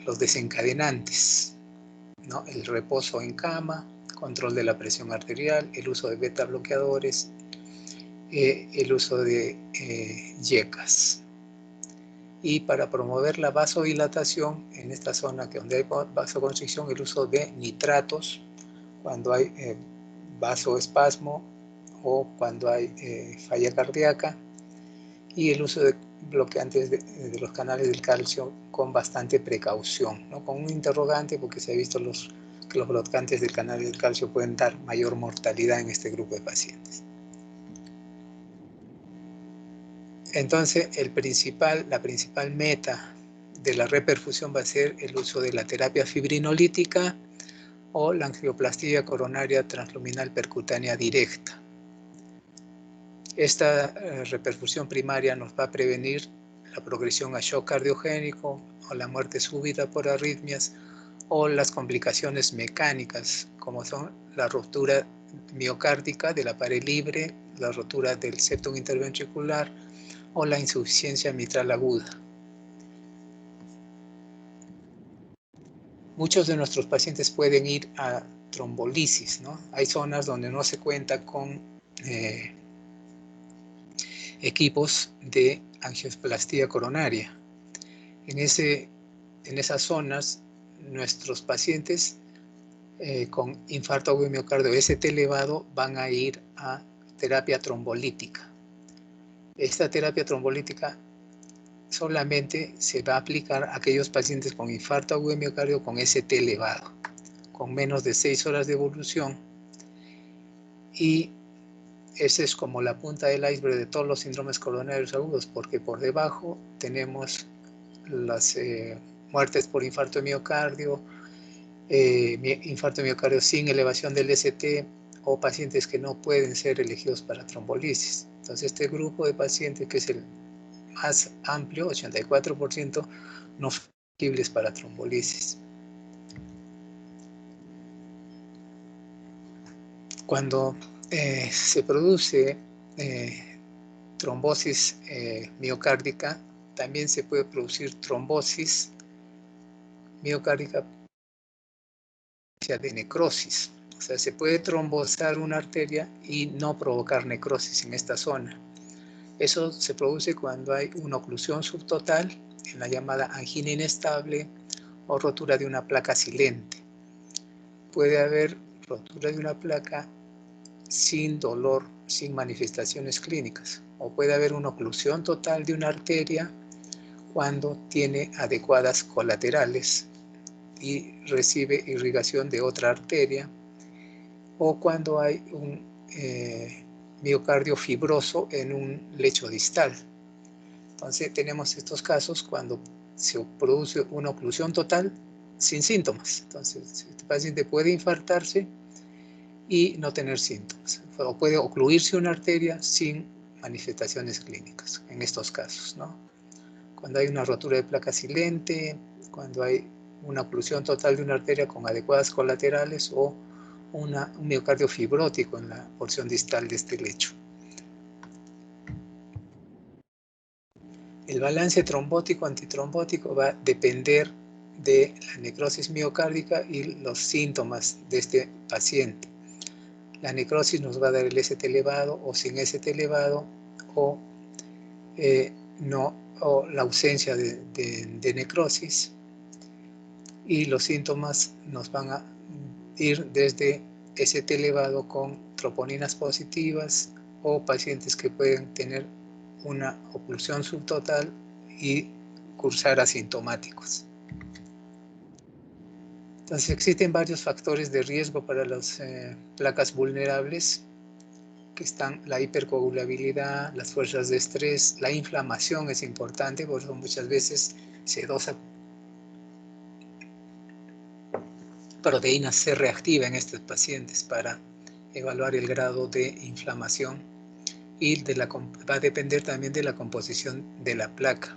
los desencadenantes, ¿no? El reposo en cama, control de la presión arterial, el uso de beta bloqueadores, el uso de YECAS. Y para promover la vasodilatación en esta zona que donde hay vasoconstricción, el uso de nitratos cuando hay vasoespasmo o cuando hay falla cardíaca, y el uso de bloqueantes de los canales del calcio con bastante precaución, ¿no? Con un interrogante, porque se ha visto que los bloqueantes del canal del calcio pueden dar mayor mortalidad en este grupo de pacientes. Entonces, la principal meta de la reperfusión va a ser el uso de la terapia fibrinolítica o la angioplastía coronaria transluminal percutánea directa. Esta reperfusión primaria nos va a prevenir la progresión a shock cardiogénico o la muerte súbita por arritmias o las complicaciones mecánicas, como son la ruptura miocárdica de la pared libre, la rotura del septum interventricular o la insuficiencia mitral aguda. Muchos de nuestros pacientes pueden ir a trombolisis, ¿no? Hay zonas donde no se cuenta con equipos de angioplastía coronaria. En esas zonas, nuestros pacientes con infarto agudo de miocardio ST elevado van a ir a terapia trombolítica. Esta terapia trombolítica solamente se va a aplicar a aquellos pacientes con infarto agudo de miocardio con ST elevado, con menos de 6 horas de evolución, y esa es como la punta del iceberg de todos los síndromes coronarios agudos, porque por debajo tenemos las muertes por infarto de miocardio, infarto de miocardio sin elevación del ST o pacientes que no pueden ser elegidos para trombolisis. Entonces este grupo de pacientes, que es el más amplio, 84%, no son elegibles para trombolisis. Cuando se produce trombosis miocárdica, también se puede producir trombosis miocárdica de necrosis. O sea, se puede trombosar una arteria y no provocar necrosis en esta zona. Eso se produce cuando hay una oclusión subtotal, en la llamada angina inestable o rotura de una placa silente. Puede haber rotura de una placa sin dolor, sin manifestaciones clínicas, o puede haber una oclusión total de una arteria cuando tiene adecuadas colaterales y recibe irrigación de otra arteria, o cuando hay un miocardio fibroso en un lecho distal. Entonces tenemos estos casos cuando se produce una oclusión total sin síntomas. Entonces este paciente puede infartarse y no tener síntomas, o puede ocluirse una arteria sin manifestaciones clínicas en estos casos, ¿no? Cuando hay una rotura de placa silente, cuando hay una oclusión total de una arteria con adecuadas colaterales o un miocardio fibrótico en la porción distal de este lecho. El balance trombótico-antitrombótico va a depender de la necrosis miocárdica y los síntomas de este paciente. La necrosis nos va a dar el ST elevado o sin ST elevado, o la ausencia de necrosis, y los síntomas nos van a ir desde ST elevado con troponinas positivas o pacientes que pueden tener una oclusión subtotal y cursar asintomáticos. Entonces existen varios factores de riesgo para las placas vulnerables, que están la hipercoagulabilidad, las fuerzas de estrés, la inflamación es importante, por eso muchas veces se dosa proteína C reactiva en estos pacientes para evaluar el grado de inflamación, y va a depender también de la composición de la placa.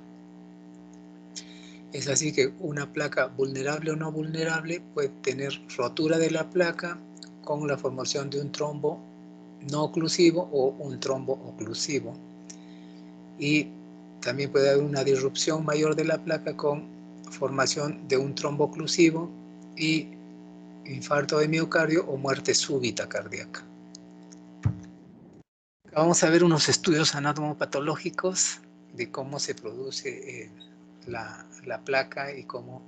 Es así que una placa vulnerable o no vulnerable puede tener rotura de la placa con la formación de un trombo no oclusivo o un trombo oclusivo, y también puede haber una disrupción mayor de la placa con formación de un trombo oclusivo y infarto de miocardio o muerte súbita cardíaca. Vamos a ver unos estudios anatomopatológicos de cómo se produce la placa y cómo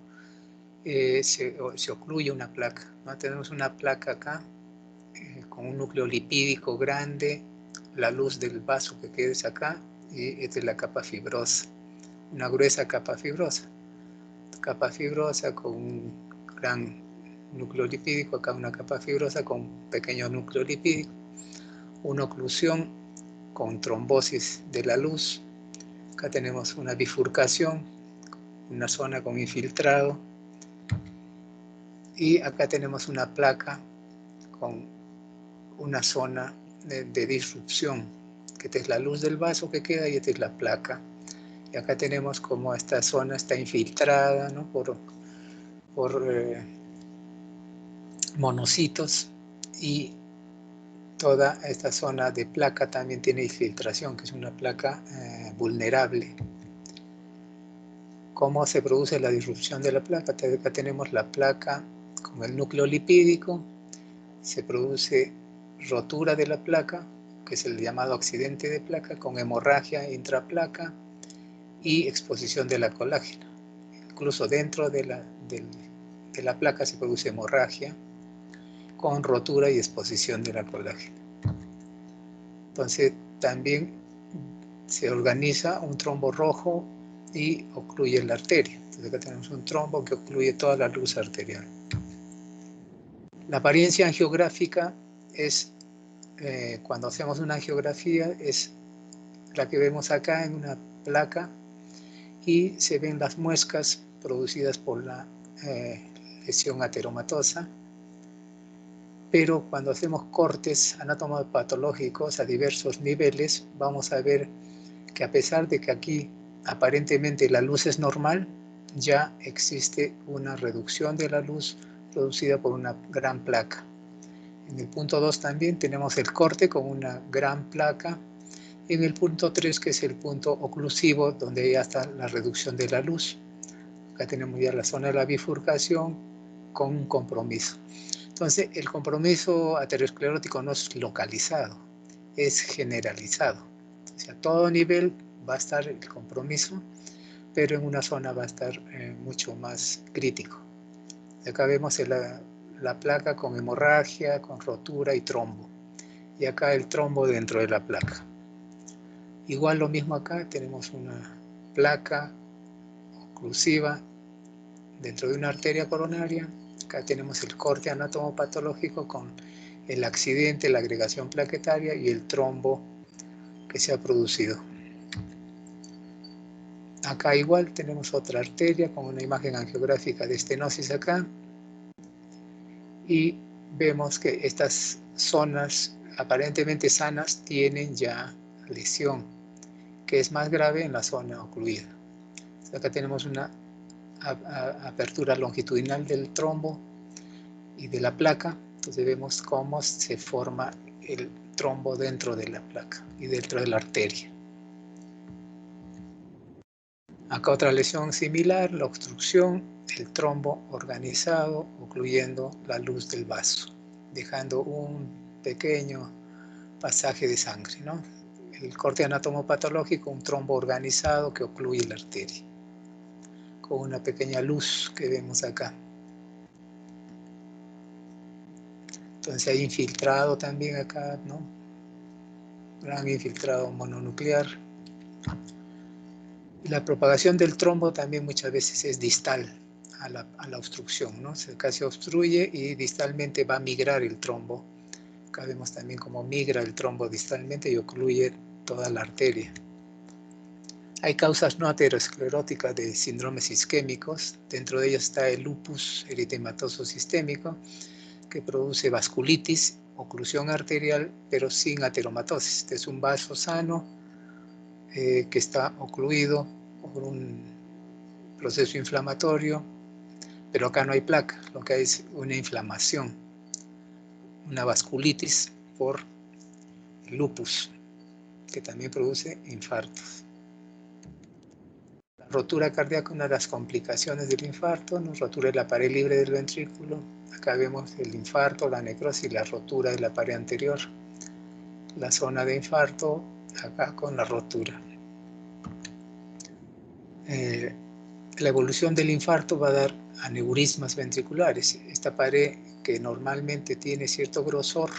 se ocluye una placa, ¿no? Tenemos una placa acá con un núcleo lipídico grande, la luz del vaso que queda es acá, y esta es la capa fibrosa, una gruesa capa fibrosa con un gran núcleo lipídico, acá una capa fibrosa con un pequeño núcleo lipídico, una oclusión con trombosis de la luz, acá tenemos una bifurcación, una zona con infiltrado, y acá tenemos una placa con una zona de disrupción, que esta es la luz del vaso que queda y esta es la placa. Y acá tenemos como esta zona está infiltrada, ¿no? por monocitos, y toda esta zona de placa también tiene infiltración, que es una placa vulnerable. ¿Cómo se produce la disrupción de la placa? Acá tenemos la placa con el núcleo lipídico, se produce rotura de la placa, que es el llamado accidente de placa, con hemorragia intraplaca y exposición de la colágena. Incluso dentro de la placa se produce hemorragia con rotura y exposición de la colágena. Entonces también se organiza un trombo rojo y ocluye la arteria. Entonces acá tenemos un trombo que ocluye toda la luz arterial. La apariencia angiográfica es, cuando hacemos una angiografía, es la que vemos acá en una placa, y se ven las muescas producidas por la lesión ateromatosa. Pero cuando hacemos cortes anatomopatológicos a diversos niveles, vamos a ver que a pesar de que aquí aparentemente la luz es normal, ya existe una reducción de la luz producida por una gran placa. En el punto 2 también tenemos el corte con una gran placa, Y en el punto 3, que es el punto oclusivo, donde ya está la reducción de la luz. Acá tenemos ya la zona de la bifurcación con un compromiso. Entonces, el compromiso aterosclerótico no es localizado, es generalizado. Entonces, a todo nivel va a estar el compromiso, pero en una zona va a estar mucho más crítico. Acá vemos la placa con hemorragia, con rotura y trombo. Y acá el trombo dentro de la placa. Igual lo mismo acá, tenemos una placa oclusiva dentro de una arteria coronaria. Acá tenemos el corte anatomopatológico con el accidente, la agregación plaquetaria y el trombo que se ha producido. Acá igual tenemos otra arteria con una imagen angiográfica de estenosis acá. Y vemos que estas zonas aparentemente sanas tienen ya lesión, que es más grave en la zona ocluida. Acá tenemos una apertura longitudinal del trombo y de la placa. Entonces vemos cómo se forma el trombo dentro de la placa y dentro de la arteria. Acá otra lesión similar, la obstrucción, el trombo organizado, ocluyendo la luz del vaso, dejando un pequeño pasaje de sangre, ¿no? El corte anatomopatológico, un trombo organizado que ocluye la arteria, con una pequeña luz que vemos acá. Entonces hay infiltrado también acá, ¿no? Gran infiltrado mononuclear. Y la propagación del trombo también muchas veces es distal a la obstrucción, ¿no? Se casi obstruye y distalmente va a migrar el trombo. Acá vemos también cómo migra el trombo distalmente y ocluye toda la arteria. Hay causas no ateroscleróticas de síndromes isquémicos. Dentro de ellas está el lupus eritematoso sistémico, que produce vasculitis, oclusión arterial, pero sin ateromatosis. Este es un vaso sano que está ocluido por un proceso inflamatorio, pero acá no hay placa, lo que hay es una inflamación, una vasculitis por lupus, que también produce infartos. La rotura cardíaca, una de las complicaciones del infarto, ¿no? Rotura de la pared libre del ventrículo. Acá vemos el infarto, la necrosis y la rotura de la pared anterior. La zona de infarto, acá con la rotura. La evolución del infarto va a dar aneurismas ventriculares. Esta pared, que normalmente tiene cierto grosor,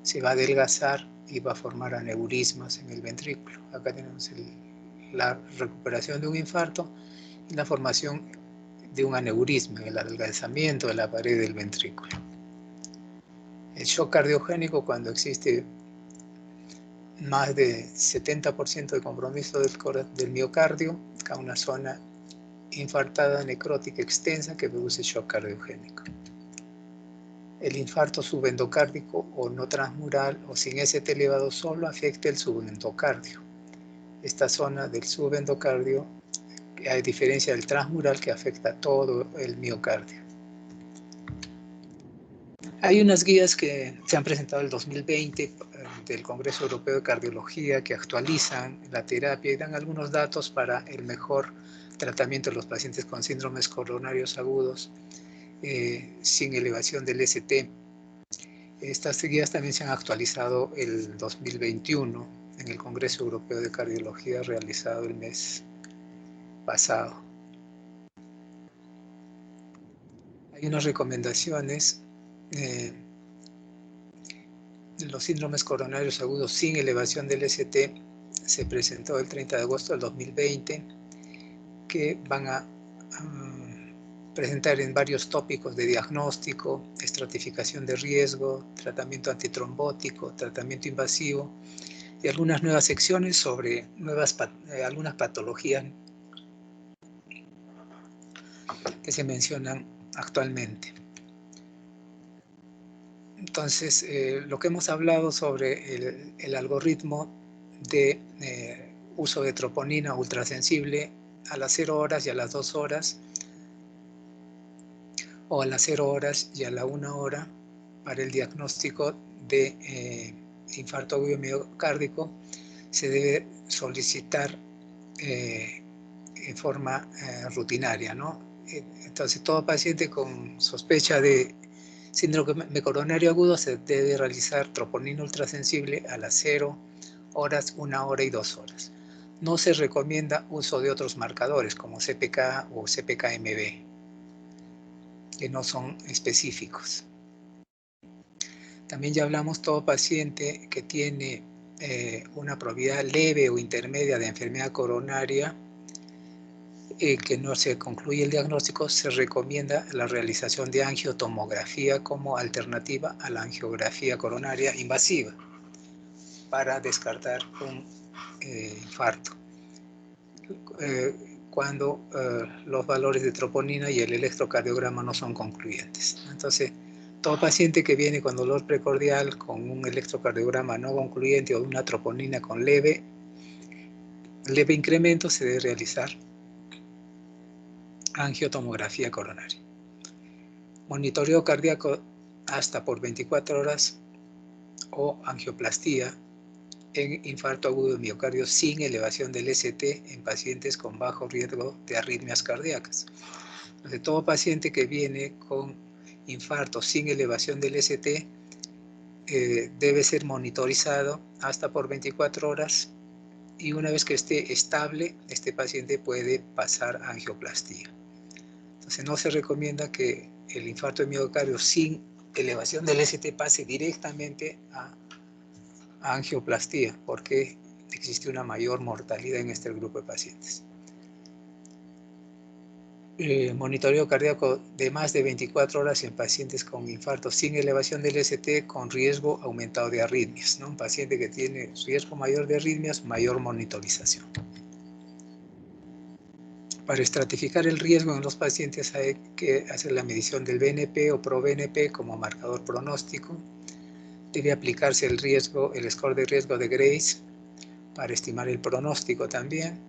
se va a adelgazar y va a formar aneurismas en el ventrículo. Acá tenemos la recuperación de un infarto y la formación de un aneurisma, el adelgazamiento de la pared del ventrículo. El shock cardiogénico, cuando existe más de 70% de compromiso del miocardio, acá una zona infartada necrótica extensa que produce shock cardiogénico. El infarto subendocárdico o no transmural o sin ST elevado solo afecta el subendocardio. Esta zona del subendocardio, a diferencia del transmural, que afecta todo el miocardio. Hay unas guías que se han presentado en el 2020 del Congreso Europeo de Cardiología que actualizan la terapia y dan algunos datos para el mejor tratamiento de los pacientes con síndromes coronarios agudos sin elevación del ST. Estas guías también se han actualizado el 2021 en el Congreso Europeo de Cardiología realizado el mes pasado. Hay unas recomendaciones. Los síndromes coronarios agudos sin elevación del ST se presentó el 30 de agosto del 2020, que van a presentar en varios tópicos de diagnóstico, estratificación de riesgo, tratamiento antitrombótico, tratamiento invasivo y algunas nuevas secciones sobre algunas patologías que se mencionan actualmente. Entonces, lo que hemos hablado sobre el algoritmo de uso de troponina ultrasensible a las 0 horas y a las 2 horas, o a las 0 horas y a la 1 hora para el diagnóstico de infarto agudo miocárdico, se debe solicitar en forma rutinaria, ¿no? Entonces, todo paciente con sospecha de síndrome coronario agudo se debe realizar troponina ultrasensible a las 0 horas, 1 hora y 2 horas. No se recomienda uso de otros marcadores como CPK o CPK-MB, que no son específicos. También ya hablamos, todo paciente que tiene una probabilidad leve o intermedia de enfermedad coronaria, que no se concluye el diagnóstico, se recomienda la realización de angiotomografía como alternativa a la angiografía coronaria invasiva para descartar un infarto. Cuando los valores de troponina y el electrocardiograma no son concluyentes. Entonces, todo paciente que viene con dolor precordial, con un electrocardiograma no concluyente o una troponina con leve incremento, se debe realizar angiotomografía coronaria. Monitoreo cardíaco hasta por 24 horas o angioplastía en infarto agudo de miocardio sin elevación del ST en pacientes con bajo riesgo de arritmias cardíacas. Entonces, todo paciente que viene con infarto sin elevación del ST debe ser monitorizado hasta por 24 horas y una vez que esté estable, este paciente puede pasar a angioplastía. Entonces, no se recomienda que el infarto de miocardio sin elevación del ST pase directamente a angioplastía, porque existe una mayor mortalidad en este grupo de pacientes. Monitoreo cardíaco de más de 24 horas en pacientes con infarto sin elevación del ST con riesgo aumentado de arritmias, ¿no? Un paciente que tiene riesgo mayor de arritmias, mayor monitorización. Para estratificar el riesgo en los pacientes hay que hacer la medición del BNP o ProBNP como marcador pronóstico. Debe aplicarse el score de riesgo de Grace para estimar el pronóstico también.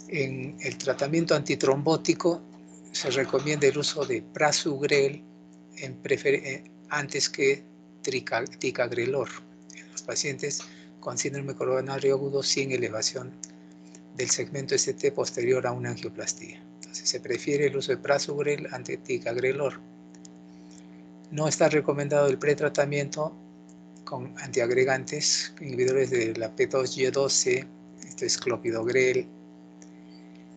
En el tratamiento antitrombótico se recomienda el uso de prasugrel antes que ticagrelor en los pacientes con síndrome coronario agudo sin elevación del segmento ST posterior a una angioplastía. Entonces se prefiere el uso de prasugrel ante ticagrelor. No está recomendado el pretratamiento con antiagregantes, inhibidores de la P2Y12, esto es clopidogrel,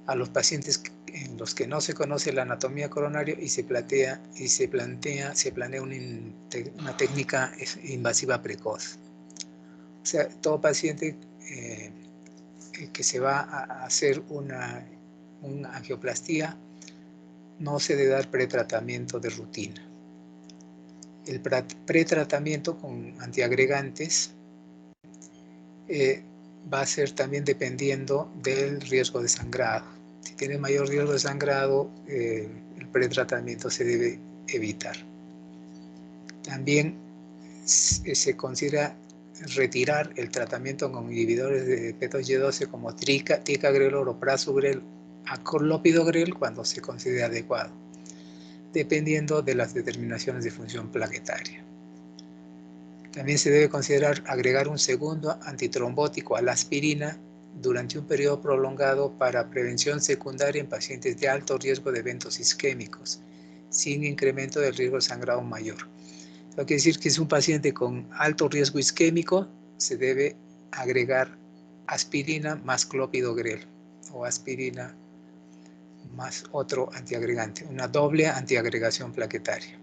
a los pacientes en los que no se conoce la anatomía coronaria y se planea una técnica invasiva precoz. O sea, todo paciente que se va a hacer una angioplastía no se debe dar pretratamiento de rutina. El pretratamiento con antiagregantes va a ser también dependiendo del riesgo de sangrado. Si tiene mayor riesgo de sangrado, el pretratamiento se debe evitar. También se considera retirar el tratamiento con inhibidores de P2Y12 como ticagrelor o prasugrel a clopidogrel cuando se considere adecuado, dependiendo de las determinaciones de función plaquetaria. También se debe considerar agregar un segundo antitrombótico a la aspirina durante un periodo prolongado para prevención secundaria en pacientes de alto riesgo de eventos isquémicos, sin incremento del riesgo de sangrado mayor. Eso quiere decir que si es un paciente con alto riesgo isquémico, se debe agregar aspirina más clopidogrel o aspirina más otro antiagregante, una doble antiagregación plaquetaria.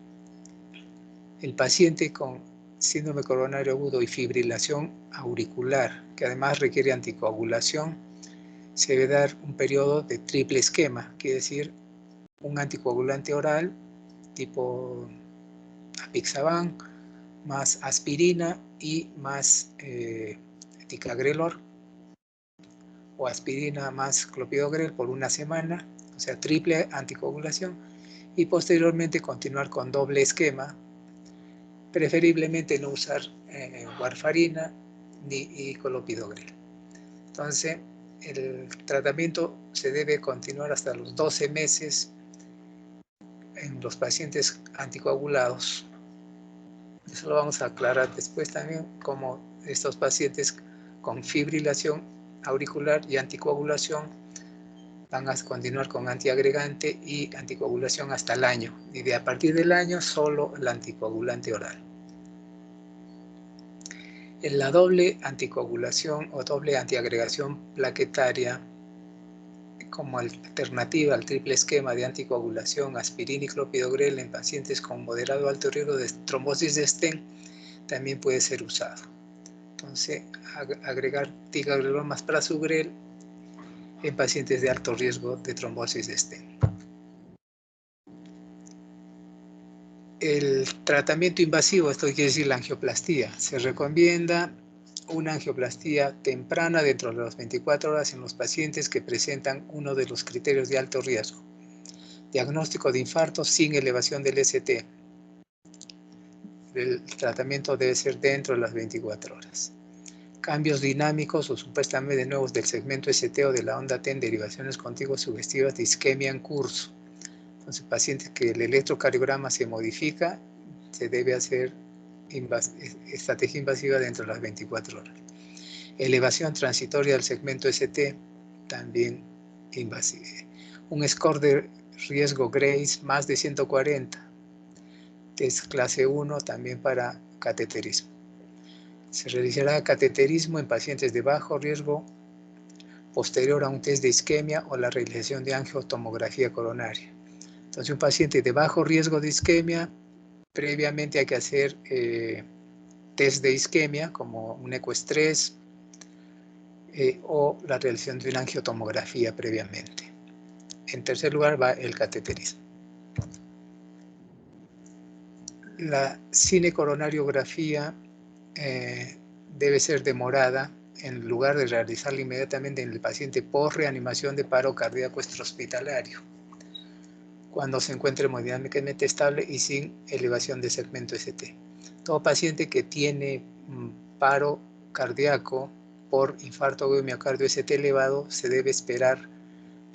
El paciente con síndrome coronario agudo y fibrilación auricular, que además requiere anticoagulación, se debe dar un periodo de triple esquema, quiere decir un anticoagulante oral tipo apixaban, más aspirina y más ticagrelor, o aspirina más clopidogrel por una semana, o sea, triple anticoagulación, y posteriormente continuar con doble esquema, preferiblemente no usar warfarina ni clopidogrel. Entonces, el tratamiento se debe continuar hasta los 12 meses en los pacientes anticoagulados. Eso lo vamos a aclarar después también, como estos pacientes con fibrilación auricular y anticoagulación. Van a continuar con antiagregante y anticoagulación hasta el año. Y a partir del año, solo el anticoagulante oral. En la doble anticoagulación o doble antiagregación plaquetaria, como alternativa al triple esquema de anticoagulación, aspirina y clopidogrel en pacientes con moderado o alto riesgo de trombosis de Sten, también puede ser usado. Entonces, agregar ticagrelor más prasugrel en pacientes de alto riesgo de trombosis de Sten. El tratamiento invasivo, esto quiere decir la angioplastía, se recomienda una angioplastía temprana dentro de las 24 horas en los pacientes que presentan uno de los criterios de alto riesgo. Diagnóstico de infarto sin elevación del ST. El tratamiento debe ser dentro de las 24 horas. Cambios dinámicos o supuestamente nuevos del segmento ST o de la onda T en derivaciones contiguas sugestivas de isquemia en curso. Entonces, pacientes que el electrocardiograma se modifica, se debe hacer estrategia invasiva dentro de las 24 horas. Elevación transitoria del segmento ST, también invasiva. Un score de riesgo Grace más de 140, test clase 1 también para cateterismo. Se realizará cateterismo en pacientes de bajo riesgo posterior a un test de isquemia o la realización de angiotomografía coronaria. Entonces, un paciente de bajo riesgo de isquemia, previamente hay que hacer test de isquemia como un ecoestrés o la realización de una angiotomografía previamente. En tercer lugar va el cateterismo. La cinecoronariografía debe ser demorada en lugar de realizarla inmediatamente en el paciente por reanimación de paro cardíaco extrahospitalario, cuando se encuentre hemodinámicamente estable y sin elevación de segmento ST. Todo paciente que tiene paro cardíaco por infarto agudo de miocardio ST elevado se debe esperar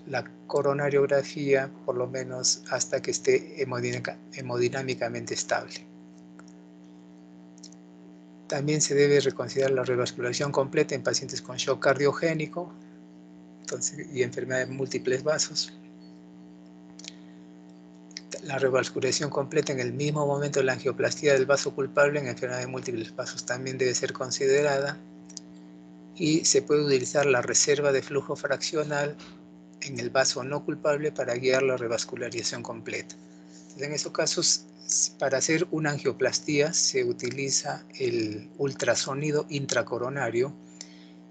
la coronariografía por lo menos hasta que esté hemodinámicamente estable. También se debe reconsiderar la revascularización completa en pacientes con shock cardiogénico y enfermedad de múltiples vasos. La revascularización completa en el mismo momento de la angioplastía del vaso culpable en enfermedad de múltiples vasos también debe ser considerada. Y se puede utilizar la reserva de flujo fraccional en el vaso no culpable para guiar la revascularización completa. Entonces, en esos casos, para hacer una angioplastía se utiliza el ultrasonido intracoronario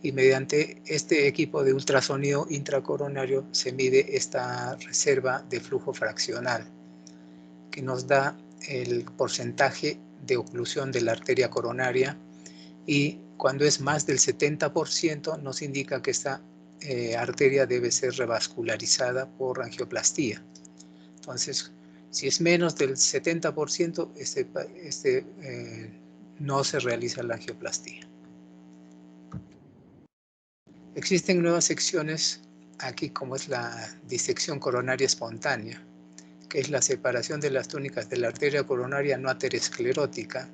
y mediante este equipo de ultrasonido intracoronario se mide esta reserva de flujo fraccional que nos da el porcentaje de oclusión de la arteria coronaria y cuando es más del 70% nos indica que esta arteria debe ser revascularizada por angioplastía. Entonces, si es menos del 70%, no se realiza la angioplastía. Existen nuevas secciones aquí, como es la disección coronaria espontánea, que es la separación de las túnicas de la arteria coronaria no aterosclerótica,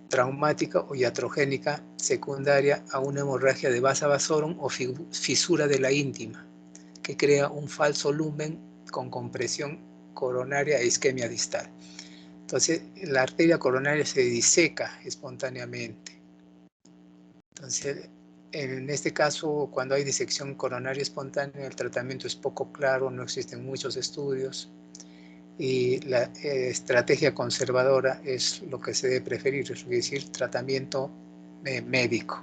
traumática o iatrogénica secundaria a una hemorragia de vasa vasorum o fisura de la íntima, que crea un falso lumen con compresión coronaria e isquemia distal. Entonces, la arteria coronaria se diseca espontáneamente. Entonces, en este caso, cuando hay disección coronaria espontánea, el tratamiento es poco claro, no existen muchos estudios y la estrategia conservadora es lo que se debe preferir, es decir, tratamiento médico.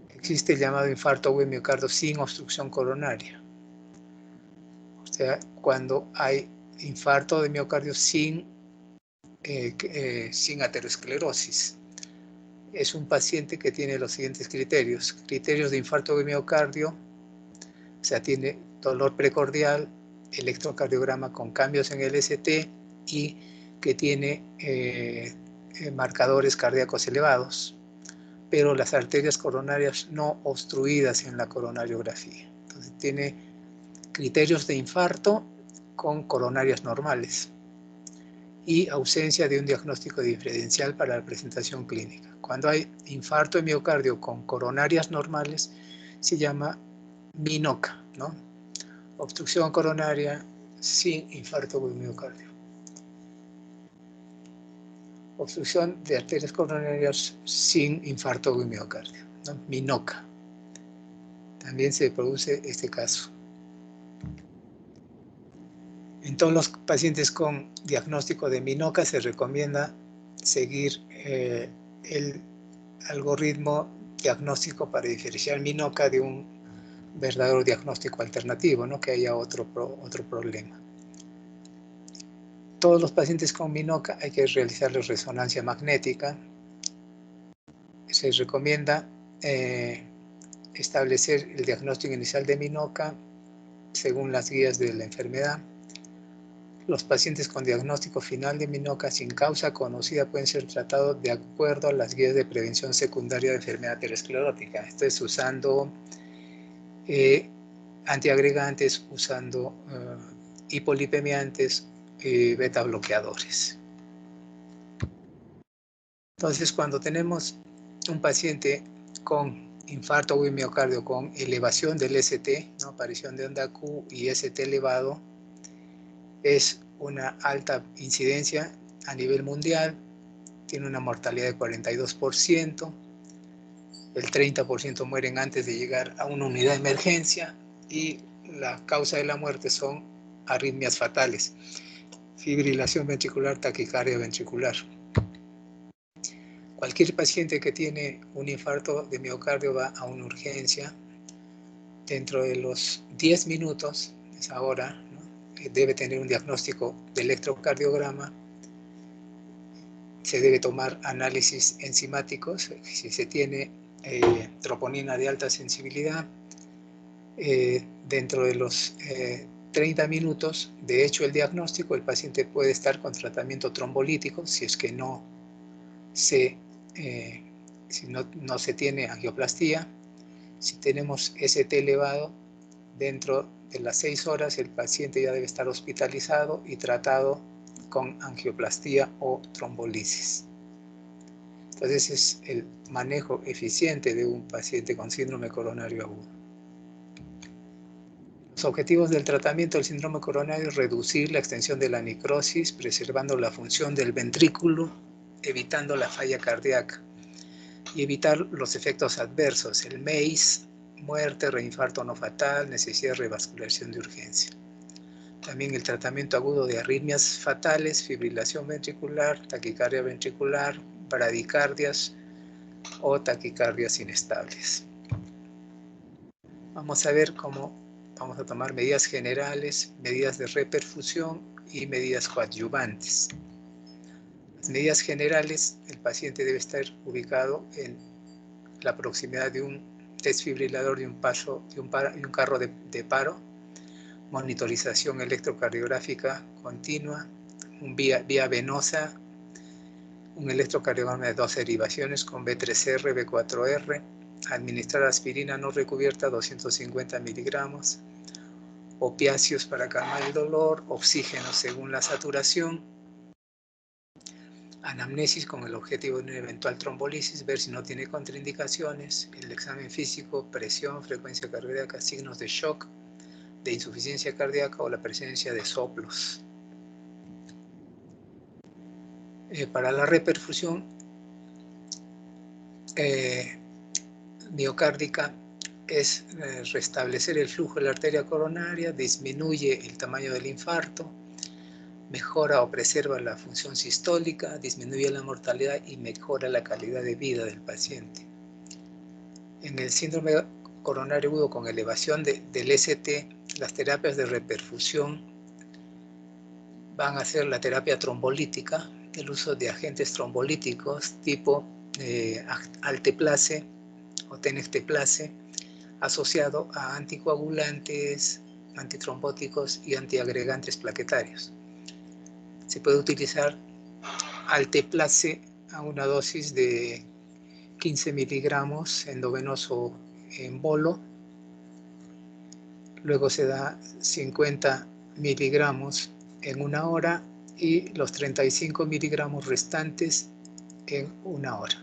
Existe el llamado infarto agudo de miocardio sin obstrucción coronaria. O sea, cuando hay infarto de miocardio sin aterosclerosis. Es un paciente que tiene los siguientes criterios. Criterios de infarto de miocardio, o sea, tiene dolor precordial, electrocardiograma con cambios en el ST y que tiene marcadores cardíacos elevados, pero las arterias coronarias no obstruidas en la coronariografía. Entonces tiene criterios de infarto con coronarias normales y ausencia de un diagnóstico diferencial para la presentación clínica. Cuando hay infarto de miocardio con coronarias normales, se llama MINOCA, ¿no? Obstrucción coronaria sin infarto de miocardio. Obstrucción de arterias coronarias sin infarto de miocardio, ¿no? MINOCA. También se produce este caso. En todos los pacientes con diagnóstico de MINOCA se recomienda seguir el algoritmo diagnóstico para diferenciar MINOCA de un verdadero diagnóstico alternativo, no que haya otro problema. Todos los pacientes con MINOCA hay que realizarles resonancia magnética. Se recomienda establecer el diagnóstico inicial de MINOCA según las guías de la enfermedad. Los pacientes con diagnóstico final de MINOCA sin causa conocida pueden ser tratados de acuerdo a las guías de prevención secundaria de enfermedad aterosclerótica. Esto es usando antiagregantes, usando hipolipemiantes, beta bloqueadores. Entonces, cuando tenemos un paciente con infarto agudo de miocardio con elevación del ST, ¿no? Aparición de onda Q y ST elevado, es una alta incidencia a nivel mundial, tiene una mortalidad de 42%, el 30% mueren antes de llegar a una unidad de emergencia y la causa de la muerte son arritmias fatales, fibrilación ventricular, taquicardia ventricular. Cualquier paciente que tiene un infarto de miocardio va a una urgencia. Dentro de los 10 minutos, esa hora, ¿no? Debe tener un diagnóstico de electrocardiograma. Se debe tomar análisis enzimáticos, si se tiene troponina de alta sensibilidad. Dentro de los 30 minutos, de hecho el diagnóstico, el paciente puede estar con tratamiento trombolítico si es que no se tiene angioplastía. Si tenemos ST elevado, dentro de las 6 horas el paciente ya debe estar hospitalizado y tratado con angioplastía o trombolisis. Entonces es el manejo eficiente de un paciente con síndrome coronario agudo. Los objetivos del tratamiento del síndrome coronario es reducir la extensión de la necrosis, preservando la función del ventrículo, evitando la falla cardíaca y evitar los efectos adversos, el MACE, muerte, reinfarto no fatal, necesidad de revascularización de urgencia. También el tratamiento agudo de arritmias fatales, fibrilación ventricular, taquicardia ventricular, bradicardias o taquicardias inestables. Vamos a ver cómo vamos a tomar medidas generales, medidas de reperfusión y medidas coadyuvantes. Las medidas generales, el paciente debe estar ubicado en la proximidad de un desfibrilador de un carro de paro, monitorización electrocardiográfica continua, vía venosa, un electrocardiograma de 2 derivaciones con B3R, B4R, administrar aspirina no recubierta 250 miligramos, opiáceos para calmar el dolor, oxígeno según la saturación, anamnesis con el objetivo de una eventual trombolisis, ver si no tiene contraindicaciones, el examen físico, presión, frecuencia cardíaca, signos de shock, de insuficiencia cardíaca o la presencia de soplos. Para la reperfusión miocárdica es restablecer el flujo de la arteria coronaria, disminuye el tamaño del infarto, mejora o preserva la función sistólica, disminuye la mortalidad y mejora la calidad de vida del paciente. En el síndrome coronario agudo con elevación del ST, las terapias de reperfusión van a ser la terapia trombolítica, el uso de agentes trombolíticos tipo alteplase o tenecteplase, asociado a anticoagulantes, antitrombóticos y antiagregantes plaquetarios. Se puede utilizar alteplase a una dosis de 15 miligramos endovenoso en bolo. Luego se da 50 miligramos en 1 hora y los 35 miligramos restantes en 1 hora.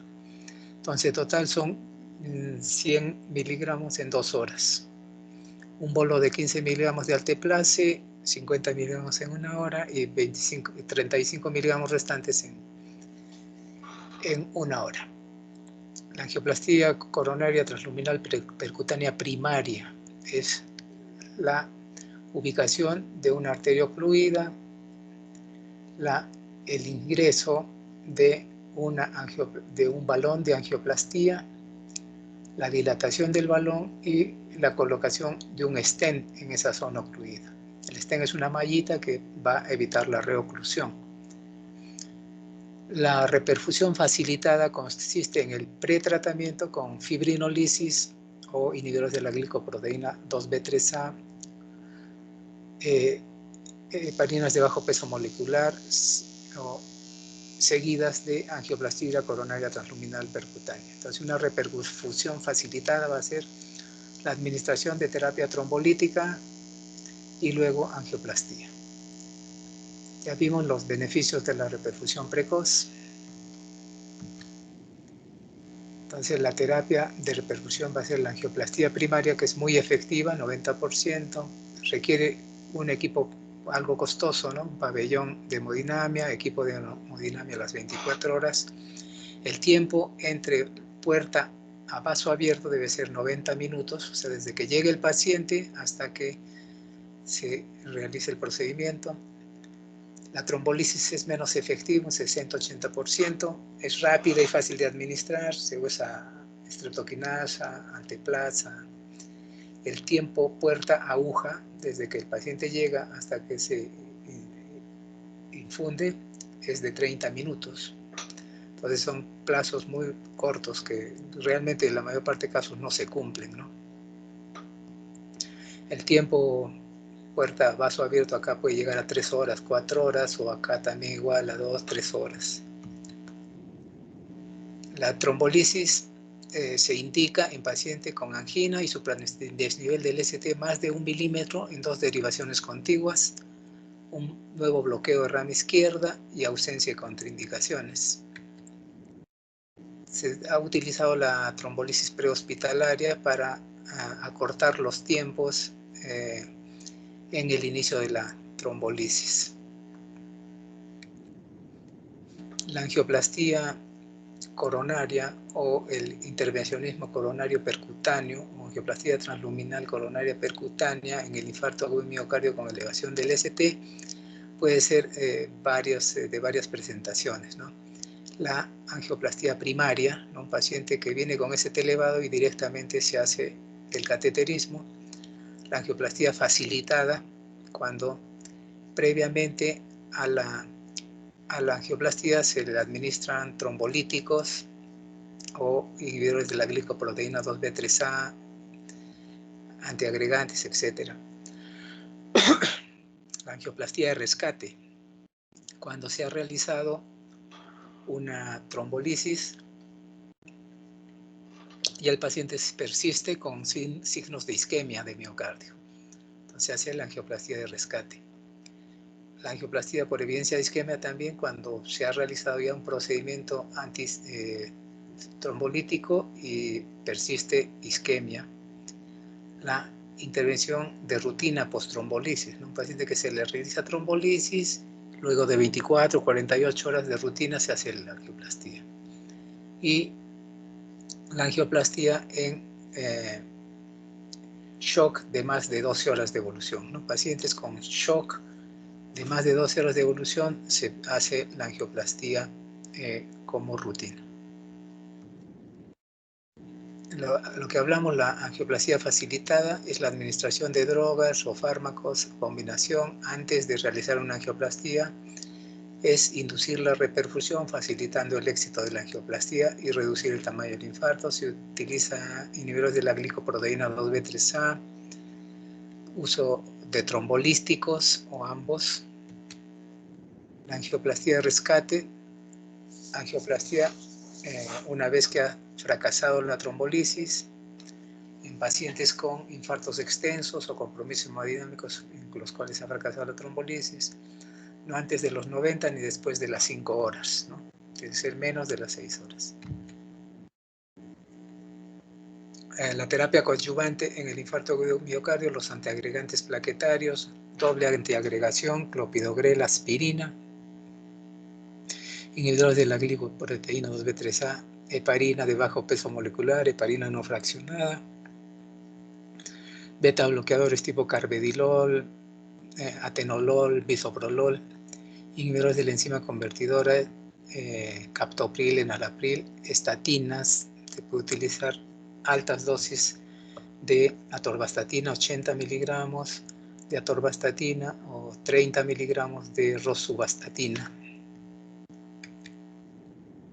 Entonces, en total son 100 miligramos en 2 horas. Un bolo de 15 miligramos de alteplase, 50 miligramos en 1 hora y 35 miligramos restantes en 1 hora. La angioplastía coronaria transluminal percutánea primaria es la ubicación de una arteria ocluida, el ingreso de un balón de angioplastía, la dilatación del balón y la colocación de un stent en esa zona ocluida. El stent es una mallita que va a evitar la reoclusión. La reperfusión facilitada consiste en el pretratamiento con fibrinolisis o inhibidores de la glicoproteína 2B3A, heparinas de bajo peso molecular o seguidas de angioplastia coronaria transluminal percutánea. Entonces, una reperfusión facilitada va a ser la administración de terapia trombolítica y luego angioplastía. Ya vimos los beneficios de la reperfusión precoz. Entonces, la terapia de reperfusión va a ser la angioplastía primaria, que es muy efectiva, 90%. Requiere un equipo algo costoso, ¿no? Un pabellón de hemodinamia, equipo de hemodinamia a las 24 horas. El tiempo entre puerta a vaso abierto debe ser 90 minutos, o sea, desde que llegue el paciente hasta que se realice el procedimiento. La trombolisis es menos efectiva, un 60-80%, es rápida y fácil de administrar, se usa streptokinasa, anteplaza. El tiempo puerta-aguja, desde que el paciente llega hasta que se infunde, es de 30 minutos. Entonces son plazos muy cortos que realmente en la mayor parte de casos no se cumplen, ¿no? El tiempo puerta vaso abierto acá puede llegar a 3 horas, 4 horas, o acá también igual a 2, 3 horas. La trombolisis se indica en paciente con angina y supradesnivel del ST más de 1 milímetro en 2 derivaciones contiguas, un nuevo bloqueo de rama izquierda y ausencia de contraindicaciones. Se ha utilizado la trombolisis prehospitalaria para acortar los tiempos en el inicio de la trombolisis. La angioplastía coronaria o el intervencionismo coronario percutáneo o angioplastía transluminal coronaria percutánea en el infarto agudo de miocardio con elevación del ST puede ser de varias presentaciones, ¿no? La angioplastía primaria, ¿no? Un paciente que viene con ST elevado y directamente se hace el cateterismo. La angioplastía facilitada, cuando previamente a la angioplastía se le administran trombolíticos o inhibidores de la glicoproteína 2B3A, antiagregantes, etc. La angioplastía de rescate, cuando se ha realizado una trombolisis y el paciente persiste con signos de isquemia de miocardio. Entonces se hace la angioplastía de rescate. La angioplastía por evidencia de isquemia también cuando se ha realizado ya un procedimiento trombolítico y persiste isquemia. La intervención de rutina post-trombolisis, ¿no? Un paciente que se le realiza trombolisis, luego de 24 o 48 horas de rutina se hace la angioplastía. Y la angioplastía en shock de más de 12 horas de evolución, ¿no? Pacientes con shock de más de 12 horas de evolución se hace la angioplastía como rutina. Lo que hablamos, la angioplastía facilitada, es la administración de drogas o fármacos, combinación antes de realizar una angioplastía, es inducir la reperfusión facilitando el éxito de la angioplastía y reducir el tamaño del infarto. Se utiliza inhibidores de la glicoproteína 2B3A, uso de trombolísticos o ambos. La angioplastía de rescate, angioplastía una vez que ha fracasado la trombolisis, en pacientes con infartos extensos o compromisos hemodinámicos en los cuales ha fracasado la trombolisis, no antes de los 90 ni después de las 5 horas, ¿no? Debe ser menos de las 6 horas. la terapia coadyuvante en el infarto agudo de miocardio, los antiagregantes plaquetarios, doble antiagregación, clopidogrel, aspirina, inhibidores de la glicoproteína 2B3A, heparina de bajo peso molecular, heparina no fraccionada, beta bloqueadores tipo carvedilol, atenolol, bisoprolol, inhibidores de la enzima convertidora, captopril, enalapril, estatinas. Se puede utilizar altas dosis de atorvastatina, 80 miligramos de atorvastatina o 30 miligramos de rosuvastatina.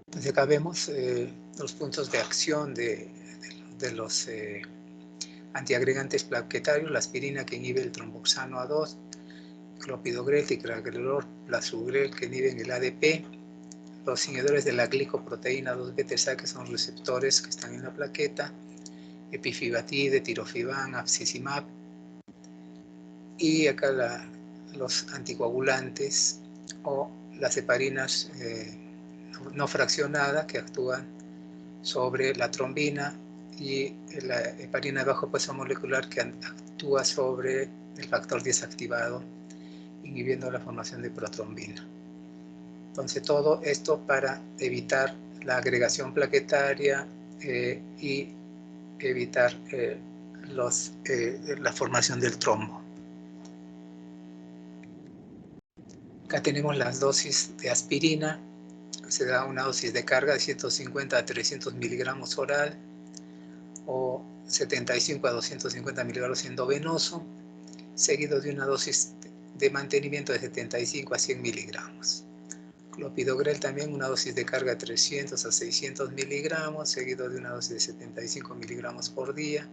Entonces acá vemos los puntos de acción de los antiagregantes plaquetarios, la aspirina que inhibe el tromboxano A2, clopidogrel, ticagrelor, plasugrel que inhiben el ADP, los inhibidores de la glicoproteína 2B3A que son receptores que están en la plaqueta, epifibatide, tirofiban, abscisimmab, y acá los anticoagulantes o las heparinas no fraccionadas que actúan sobre la trombina y la heparina de bajo peso molecular que actúa sobre el factor 10 activado, inhibiendo la formación de protrombina. Entonces todo esto para evitar la agregación plaquetaria y evitar la formación del trombo. Acá tenemos las dosis de aspirina. Se da una dosis de carga de 150 a 300 miligramos oral o 75 a 250 miligramos endovenoso, seguido de una dosis de mantenimiento de 75 a 100 miligramos. Clopidogrel también una dosis de carga de 300 a 600 miligramos, seguido de una dosis de 75 miligramos por día.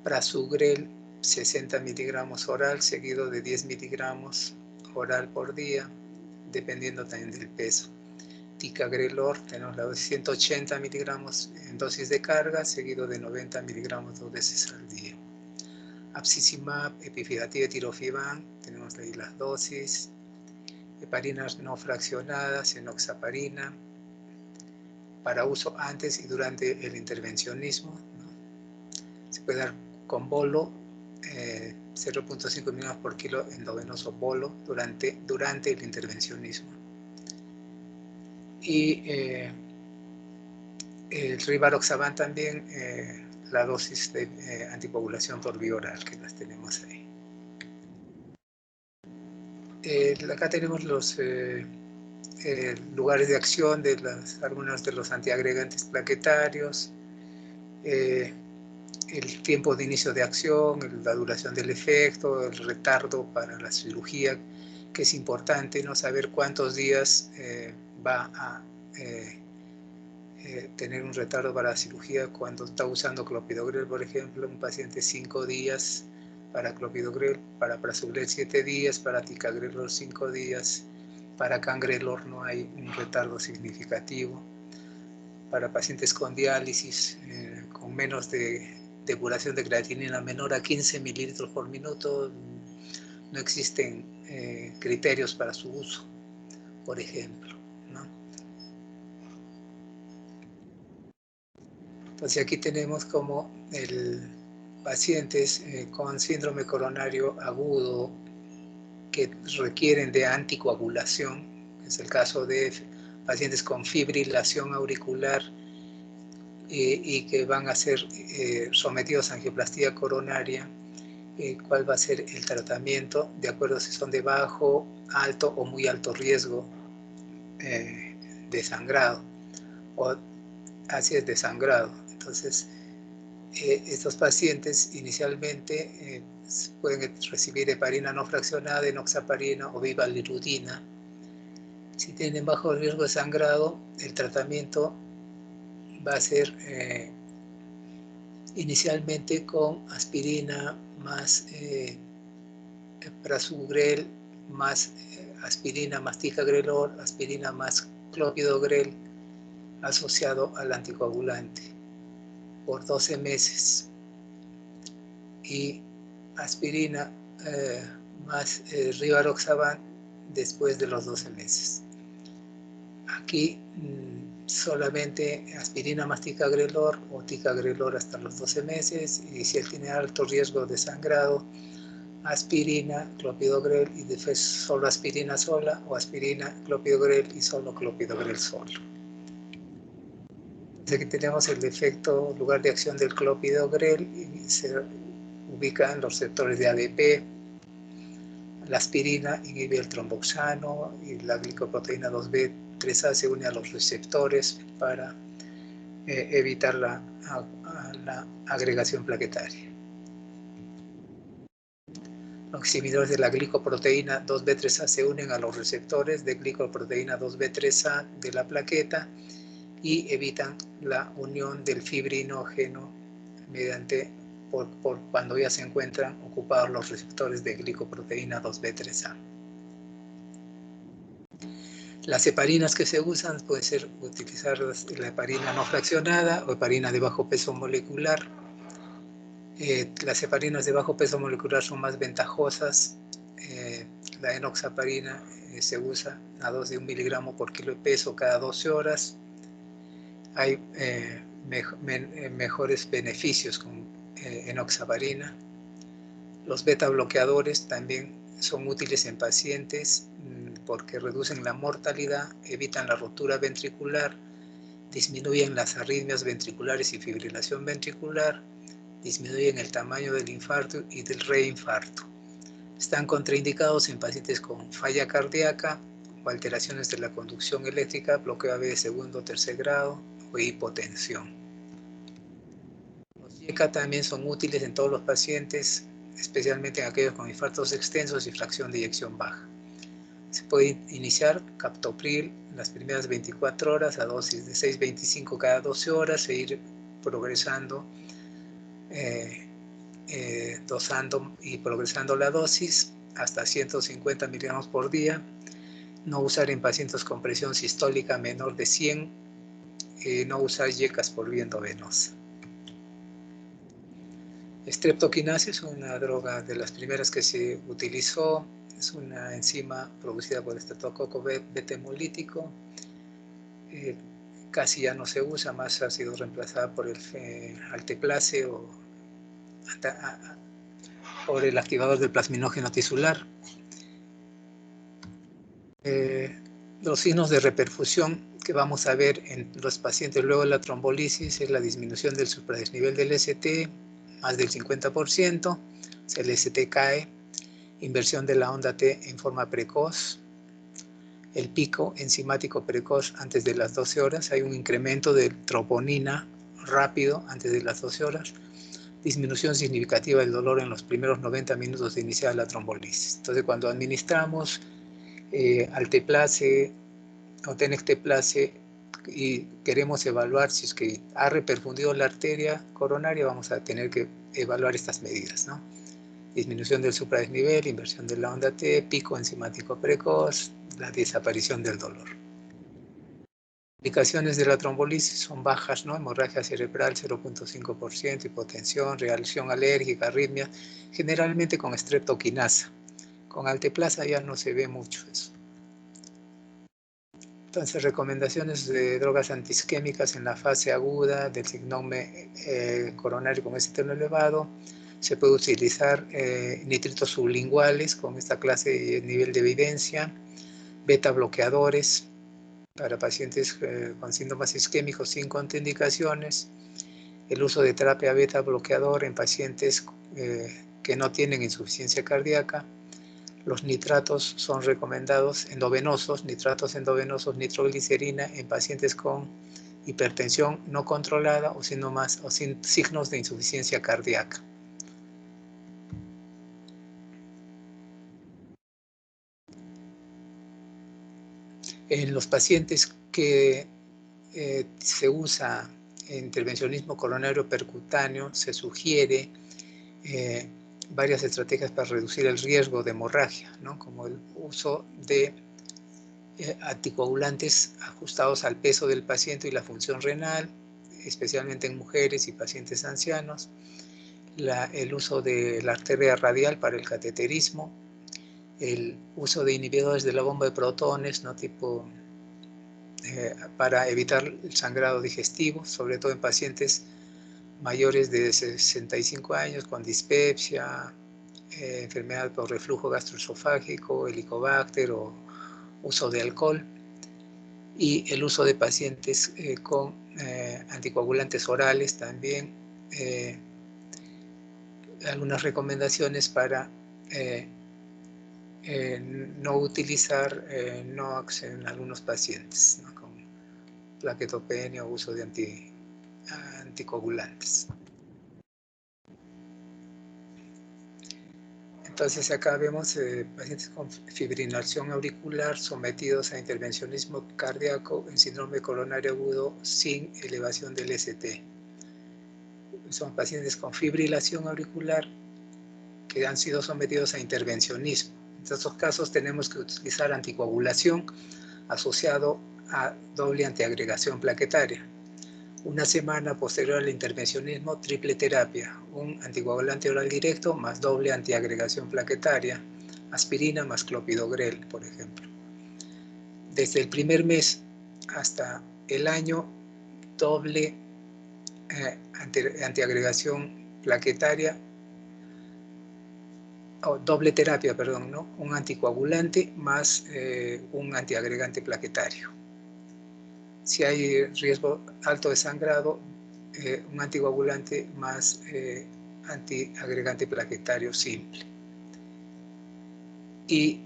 Prasugrel 60 miligramos oral, seguido de 10 miligramos oral por día, dependiendo también del peso. Ticagrelor, tenemos la dosis de 180 miligramos en dosis de carga, seguido de 90 miligramos 2 veces al día. Abscisimmab, epifibatide, tirofiban, tenemos ahí las dosis. Heparinas no fraccionadas, enoxaparina, para uso antes y durante el intervencionismo, ¿no? Se puede dar con bolo, 0.5 miligramos por kilo endovenoso bolo durante el intervencionismo. Y el rivaroxaban también, la dosis de anticoagulación por vía oral, que las tenemos ahí. Acá tenemos los lugares de acción de algunos de los antiagregantes plaquetarios, el tiempo de inicio de acción, la duración del efecto, el retardo para la cirugía, que es importante, ¿no? Saber cuántos días va a tener un retardo para la cirugía cuando está usando clopidogrel, por ejemplo, un paciente 5 días para clopidogrel, para prasugrel 7 días, para ticagrelor 5 días, para cangrelor no hay un retardo significativo. Para pacientes con diálisis, con menos de depuración de creatinina menor a 15 mililitros por minuto, no existen criterios para su uso, por ejemplo, ¿no? Entonces aquí tenemos como pacientes con síndrome coronario agudo que requieren de anticoagulación, es el caso de pacientes con fibrilación auricular y que van a ser sometidos a angioplastia coronaria. ¿Cuál va a ser el tratamiento? De acuerdo si son de bajo, alto o muy alto riesgo de sangrado, o así es de sangrado. Entonces, estos pacientes inicialmente pueden recibir heparina no fraccionada, enoxaparina o bivalirudina. Si tienen bajo riesgo de sangrado, el tratamiento va a ser inicialmente con aspirina más prasugrel más aspirina más ticagrelor, aspirina más clopidogrel asociado al anticoagulante por 12 meses y aspirina más rivaroxaban después de los 12 meses. Aquí solamente aspirina más ticagrelor o ticagrelor hasta los 12 meses, y si él tiene alto riesgo de sangrado, aspirina, clopidogrel y después solo aspirina sola, o aspirina, clopidogrel y solo clopidogrel solo. Entonces aquí tenemos el efecto, lugar de acción del clopidogrel, y se ubica en los receptores de ADP. La aspirina inhibe el tromboxano y la glicoproteína 2B3A se une a los receptores para evitar la agregación plaquetaria. Los inhibidores de la glicoproteína 2B3A se unen a los receptores de glicoproteína 2B3A de la plaqueta y evitan la unión del fibrinógeno mediante por cuando ya se encuentran ocupados los receptores de glicoproteína 2B3A. Las heparinas que se usan pueden ser utilizadas la heparina no fraccionada o heparina de bajo peso molecular. Las heparinas de bajo peso molecular son más ventajosas. La enoxaparina se usa a dosis de 1 miligramo por kilo de peso cada 12 horas. Hay mejores beneficios con enoxaparina. Los beta bloqueadores también son útiles en pacientes porque reducen la mortalidad, evitan la rotura ventricular, disminuyen las arritmias ventriculares y fibrilación ventricular, disminuyen el tamaño del infarto y del reinfarto. Están contraindicados en pacientes con falla cardíaca o alteraciones de la conducción eléctrica, bloqueo AV de segundo o tercer grado o hipotensión. Los YECA también son útiles en todos los pacientes, especialmente en aquellos con infartos extensos y fracción de eyección baja. Se puede iniciar captopril en las primeras 24 horas a dosis de 6,25 cada 12 horas e ir progresando, dosando y progresando la dosis hasta 150 miligramos por día. No usar en pacientes con presión sistólica menor de 100, no usar YECAs por vía endovenosa. Streptokinase es una droga de las primeras que se utilizó, es una enzima producida por el estreptococo beta hemolítico, casi ya no se usa, más ha sido reemplazada por el alteplase o por el activador del plasminógeno tisular. Los signos de reperfusión que vamos a ver en los pacientes luego de la trombolisis es la disminución del supradesnivel del ST, más del 50%, el ST cae, inversión de la onda T en forma precoz, el pico enzimático precoz antes de las 12 horas, hay un incremento de troponina rápido antes de las 12 horas, disminución significativa del dolor en los primeros 90 minutos de iniciar la trombolisis. Entonces, cuando administramos alteplase o tenecteplase y queremos evaluar si es que ha reperfundido la arteria coronaria, vamos a tener que evaluar estas medidas, ¿no? Disminución del supradesnivel, inversión de la onda T, pico enzimático precoz, la desaparición del dolor. Indicaciones de la trombolisis son bajas, ¿no? Hemorragia cerebral 0,5%, hipotensión, reacción alérgica, arritmia, generalmente con streptokinasa. Con alteplasa ya no se ve mucho eso. Entonces, recomendaciones de drogas antiisquémicas en la fase aguda del síndrome coronario con ese tono elevado. Se puede utilizar nitritos sublinguales con esta clase y nivel de evidencia, beta bloqueadores para pacientes con síntomas isquémicos sin contraindicaciones, el uso de terapia beta bloqueador en pacientes que no tienen insuficiencia cardíaca. Los nitratos son recomendados endovenosos, nitratos endovenosos, nitroglicerina en pacientes con hipertensión no controlada o sin signos de insuficiencia cardíaca. En los pacientes que se usa intervencionismo coronario percutáneo, se sugiere varias estrategias para reducir el riesgo de hemorragia, ¿no? Como el uso de anticoagulantes ajustados al peso del paciente y la función renal, especialmente en mujeres y pacientes ancianos, el uso de la arteria radial para el cateterismo, el uso de inhibidores de la bomba de protones, ¿no? Tipo para evitar el sangrado digestivo, sobre todo en pacientes mayores de 65 años con dispepsia, enfermedad por reflujo gastroesofágico, helicobacter o uso de alcohol, y el uso de pacientes con anticoagulantes orales también. Algunas recomendaciones para no utilizar NOACs en algunos pacientes, ¿no?, con plaquetopenia o uso de anticoagulantes. Entonces acá vemos pacientes con fibrilación auricular sometidos a intervencionismo cardíaco en síndrome coronario agudo sin elevación del ST. Son pacientes con fibrilación auricular que han sido sometidos a intervencionismo. En estos casos tenemos que utilizar anticoagulación asociado a doble antiagregación plaquetaria. Una semana posterior al intervencionismo, triple terapia, un anticoagulante oral directo más doble antiagregación plaquetaria, aspirina más clopidogrel, por ejemplo. Desde el primer mes hasta el año, doble antiagregación plaquetaria, o doble terapia, perdón, ¿no? Un anticoagulante más un antiagregante plaquetario. Si hay riesgo alto de sangrado, un anticoagulante más antiagregante plaquetario simple. Y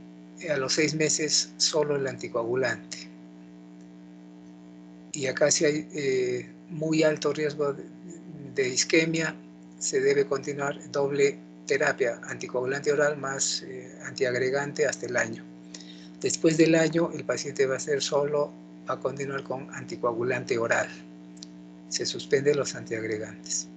a los 6 meses solo el anticoagulante. Y acá si hay muy alto riesgo de isquemia, se debe continuar doble terapia, anticoagulante oral más antiagregante hasta el año. Después del año, el paciente va a continuar con anticoagulante oral. Se suspenden los antiagregantes.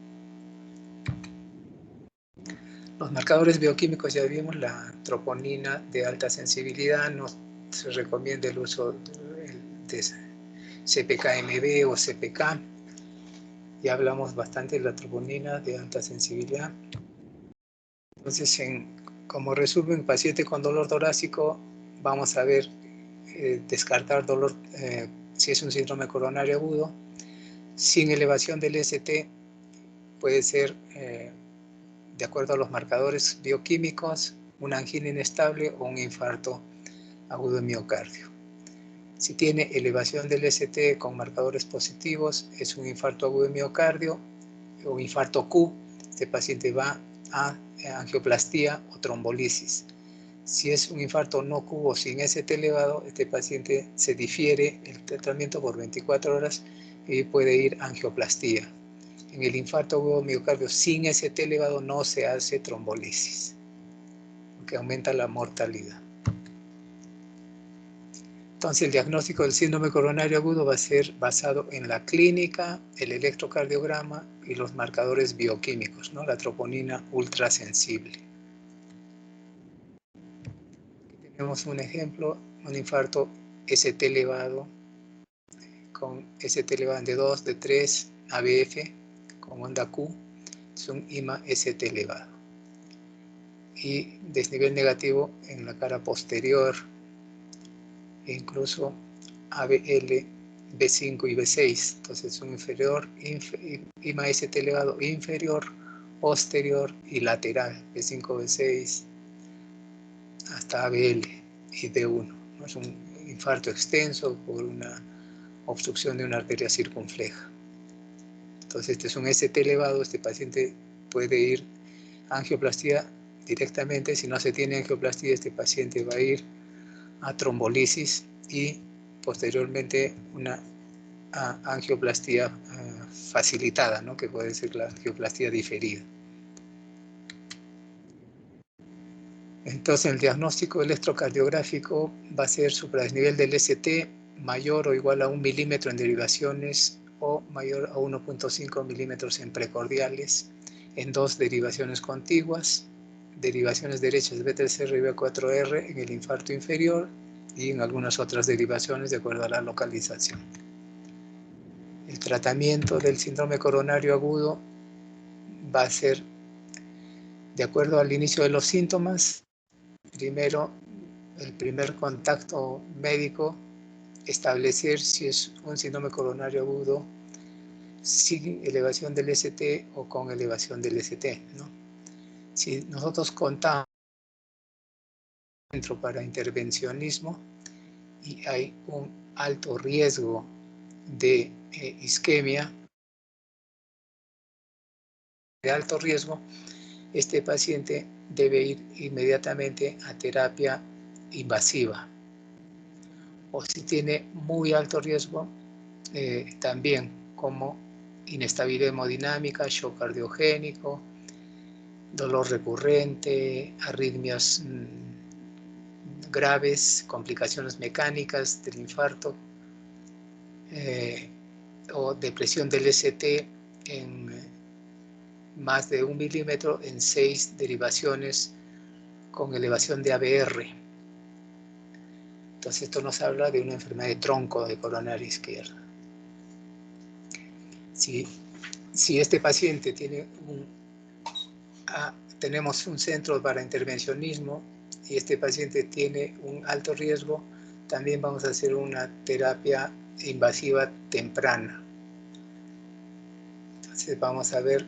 Los marcadores bioquímicos ya vimos, la troponina de alta sensibilidad, no se recomienda el uso de CPK-MB o CPK. Ya hablamos bastante de la troponina de alta sensibilidad. Entonces, como resumen, paciente con dolor torácico, vamos a ver, descartar dolor si es un síndrome coronario agudo. Sin elevación del ST, puede ser, de acuerdo a los marcadores bioquímicos, una angina inestable o un infarto agudo de miocardio. Si tiene elevación del ST con marcadores positivos, es un infarto agudo de miocardio o infarto Q. Este paciente va a angioplastía o trombolisis. Si es un infarto no Q o sin ST elevado, este paciente se difiere el tratamiento por 24 horas y puede ir a angioplastía. En el infarto agudo de miocardio sin ST elevado no se hace trombolisis, porque aumenta la mortalidad. Entonces, el diagnóstico del síndrome coronario agudo va a ser basado en la clínica, el electrocardiograma y los marcadores bioquímicos, ¿no? La troponina ultrasensible. Aquí tenemos un ejemplo, un infarto ST elevado, con ST elevado de 2, de 3, ABF, con onda Q, es un IMA ST elevado. Y desnivel negativo en la cara posterior, e incluso ABL, B5 y B6, entonces un inferior, IMA ST elevado inferior, posterior y lateral, B5, B6, hasta ABL y D1, ¿no? Es un infarto extenso por una obstrucción de una arteria circunfleja. Entonces este es un ST elevado, este paciente puede ir a angioplastía directamente. Si no se tiene angioplastía, este paciente va a ir a trombolisis y posteriormente una angioplastía facilitada, ¿no?, que puede ser la angioplastía diferida. Entonces el diagnóstico electrocardiográfico va a ser supradesnivel del ST mayor o igual a 1 milímetro en derivaciones o mayor a 1.5 milímetros en precordiales en 2 derivaciones contiguas, derivaciones derechas de B3R y B4R en el infarto inferior y en algunas otras derivaciones de acuerdo a la localización. El tratamiento del síndrome coronario agudo va a ser de acuerdo al inicio de los síntomas. Primero, el primer contacto médico establecer si es un síndrome coronario agudo sin elevación del ST o con elevación del ST, ¿no? Si nosotros contamos centro para intervencionismo y hay un alto riesgo de isquemia, de alto riesgo, este paciente debe ir inmediatamente a terapia invasiva. O si tiene muy alto riesgo, también como inestabilidad hemodinámica, shock cardiogénico, dolor recurrente, arritmias graves, complicaciones mecánicas del infarto, o depresión del ST en más de 1 milímetro en 6 derivaciones con elevación de ABR. Entonces esto nos habla de una enfermedad de tronco de coronaria izquierda. Si este paciente tiene tenemos un centro para intervencionismo y este paciente tiene un alto riesgo, también vamos a hacer una terapia invasiva temprana. Entonces vamos a ver,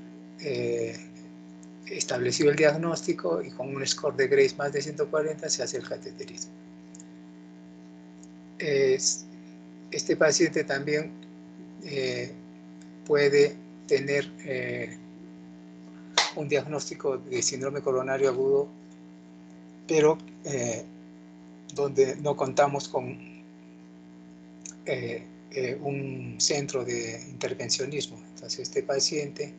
establecido el diagnóstico y con un score de Grace más de 140 se hace el cateterismo. Este paciente también puede tener un diagnóstico de síndrome coronario agudo, pero donde no contamos con un centro de intervencionismo. Entonces este paciente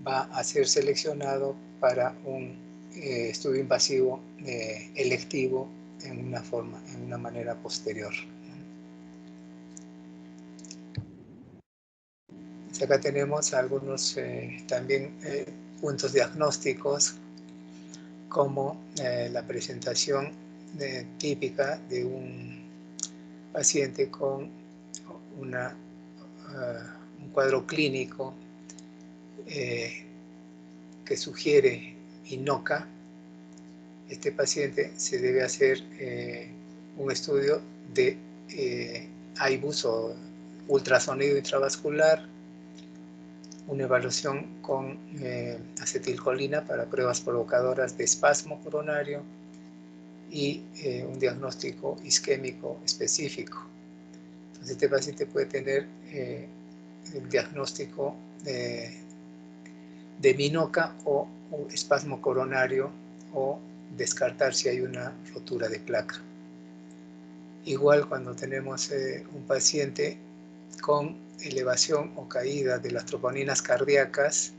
va a ser seleccionado para un estudio invasivo electivo en una manera posterior. Entonces acá tenemos algunos también puntos diagnósticos, como la presentación típica de un paciente con un cuadro clínico que sugiere INOCA. Este paciente se debe hacer un estudio de IBUS o ultrasonido intravascular, una evaluación con acetilcolina para pruebas provocadoras de espasmo coronario y un diagnóstico isquémico específico. Entonces este paciente puede tener el diagnóstico de MINOCA o espasmo coronario, o descartar si hay una rotura de placa. Igual cuando tenemos un paciente con elevación o caída de las troponinas cardíacas,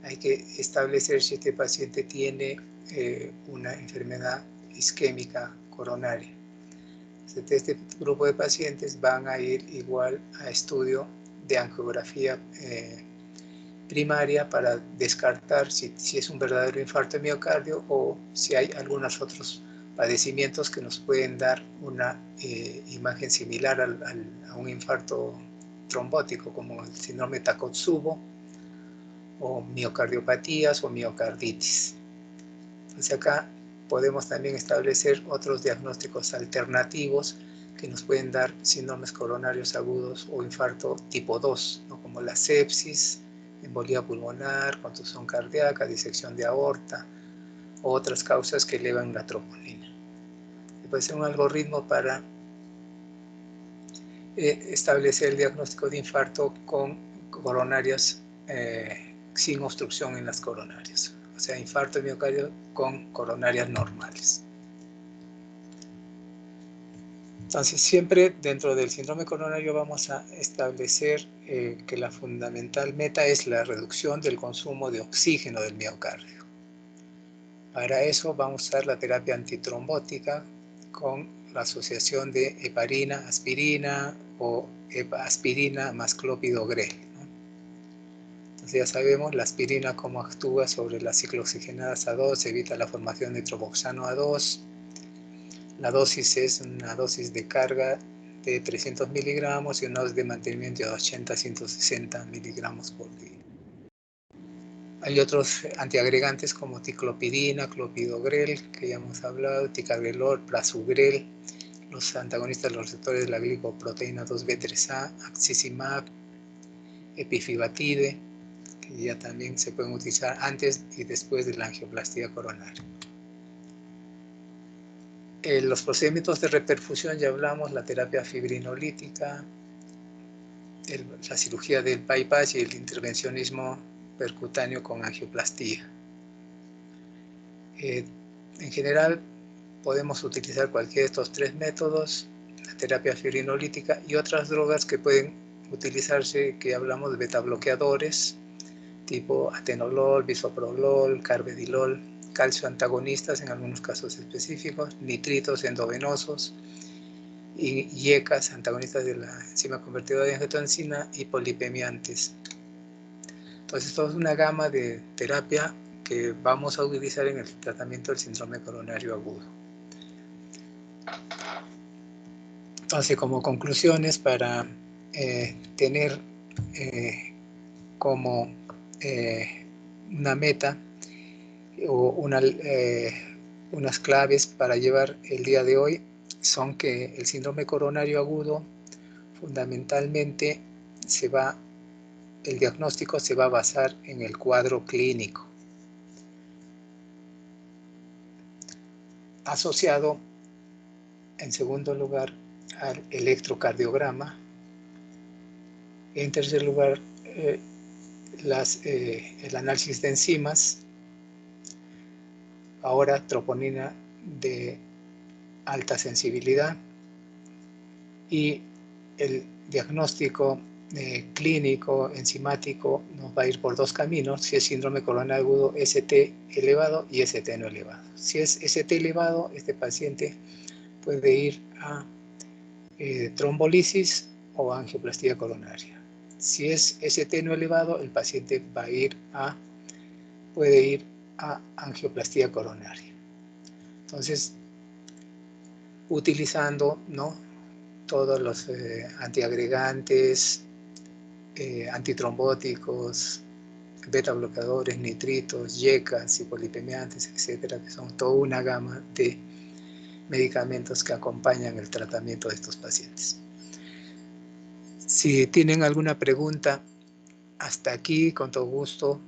hay que establecer si este paciente tiene una enfermedad isquémica coronaria. Entonces, este grupo de pacientes van a ir igual a estudio de angiografía primaria para descartar si es un verdadero infarto de miocardio o si hay algunos otros padecimientos que nos pueden dar una imagen similar a un infarto trombótico, como el síndrome Takotsubo, o miocardiopatías o miocarditis. Entonces acá podemos también establecer otros diagnósticos alternativos que nos pueden dar síndromes coronarios agudos o infarto tipo 2, ¿no? Como la sepsis, embolía pulmonar, contusión cardíaca, disección de aorta, o otras causas que elevan la troponina. Puede ser un algoritmo para establecer el diagnóstico de infarto con coronarias sin obstrucción en las coronarias, o sea, infarto de miocardio con coronarias normales. Entonces, siempre dentro del síndrome coronario vamos a establecer que la fundamental meta es la reducción del consumo de oxígeno del miocardio. Para eso vamos a usar la terapia antitrombótica con la asociación de heparina, aspirina o aspirina más clopidogrel, ¿no? Entonces ya sabemos la aspirina cómo actúa sobre las ciclooxigenadas A2, evita la formación de tropoxano A2. La dosis es una dosis de carga de 300 miligramos y una dosis de mantenimiento de 80 a 160 miligramos por día. Hay otros antiagregantes como ticlopidina, clopidogrel, que ya hemos hablado, ticagrelor, prasugrel. los antagonistas de los receptores de la glicoproteína 2B3A, axizimab, epifibatide, que ya también se pueden utilizar antes y después de la angioplastia coronaria. Los procedimientos de reperfusión, ya hablamos, la terapia fibrinolítica, la cirugía del bypass y el intervencionismo percutáneo con angioplastía. En general, podemos utilizar cualquiera de estos tres métodos, la terapia fibrinolítica y otras drogas que pueden utilizarse, que hablamos de betabloqueadores, tipo atenolol, bisoprolol, carvedilol, calcio antagonistas en algunos casos específicos, nitritos endovenosos, y IECAS, antagonistas de la enzima convertidora de angiotensina, y polipemiantes. Entonces, esto es una gama de terapia que vamos a utilizar en el tratamiento del síndrome coronario agudo. Entonces, como conclusiones, para tener como una meta o unas claves para llevar el día de hoy, son que el síndrome coronario agudo fundamentalmente el diagnóstico se va a basar en el cuadro clínico, asociado en segundo lugar al electrocardiograma, en tercer lugar el análisis de enzimas, ahora troponina de alta sensibilidad, y el diagnóstico clínico enzimático nos va a ir por dos caminos: si es síndrome coronario agudo, ST elevado y ST no elevado. Si es ST elevado, este paciente puede ir a trombolisis o angioplastia coronaria. Si es ST no elevado, el paciente puede ir a angioplastia coronaria. Entonces, utilizando, ¿no?, todos los antiagregantes, antitrombóticos, beta bloqueadores, nitritos, IECAS y polipemiantes, etcétera, que son toda una gama de medicamentos que acompañan el tratamiento de estos pacientes. Si tienen alguna pregunta, hasta aquí, con todo gusto.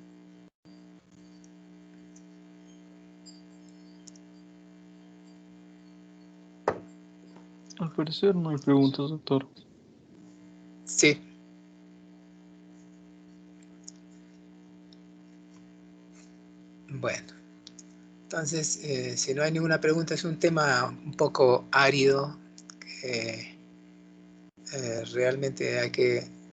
Al parecer no hay preguntas, doctor. Sí. Bueno, entonces, si no hay ninguna pregunta, es un tema un poco árido, que realmente hay que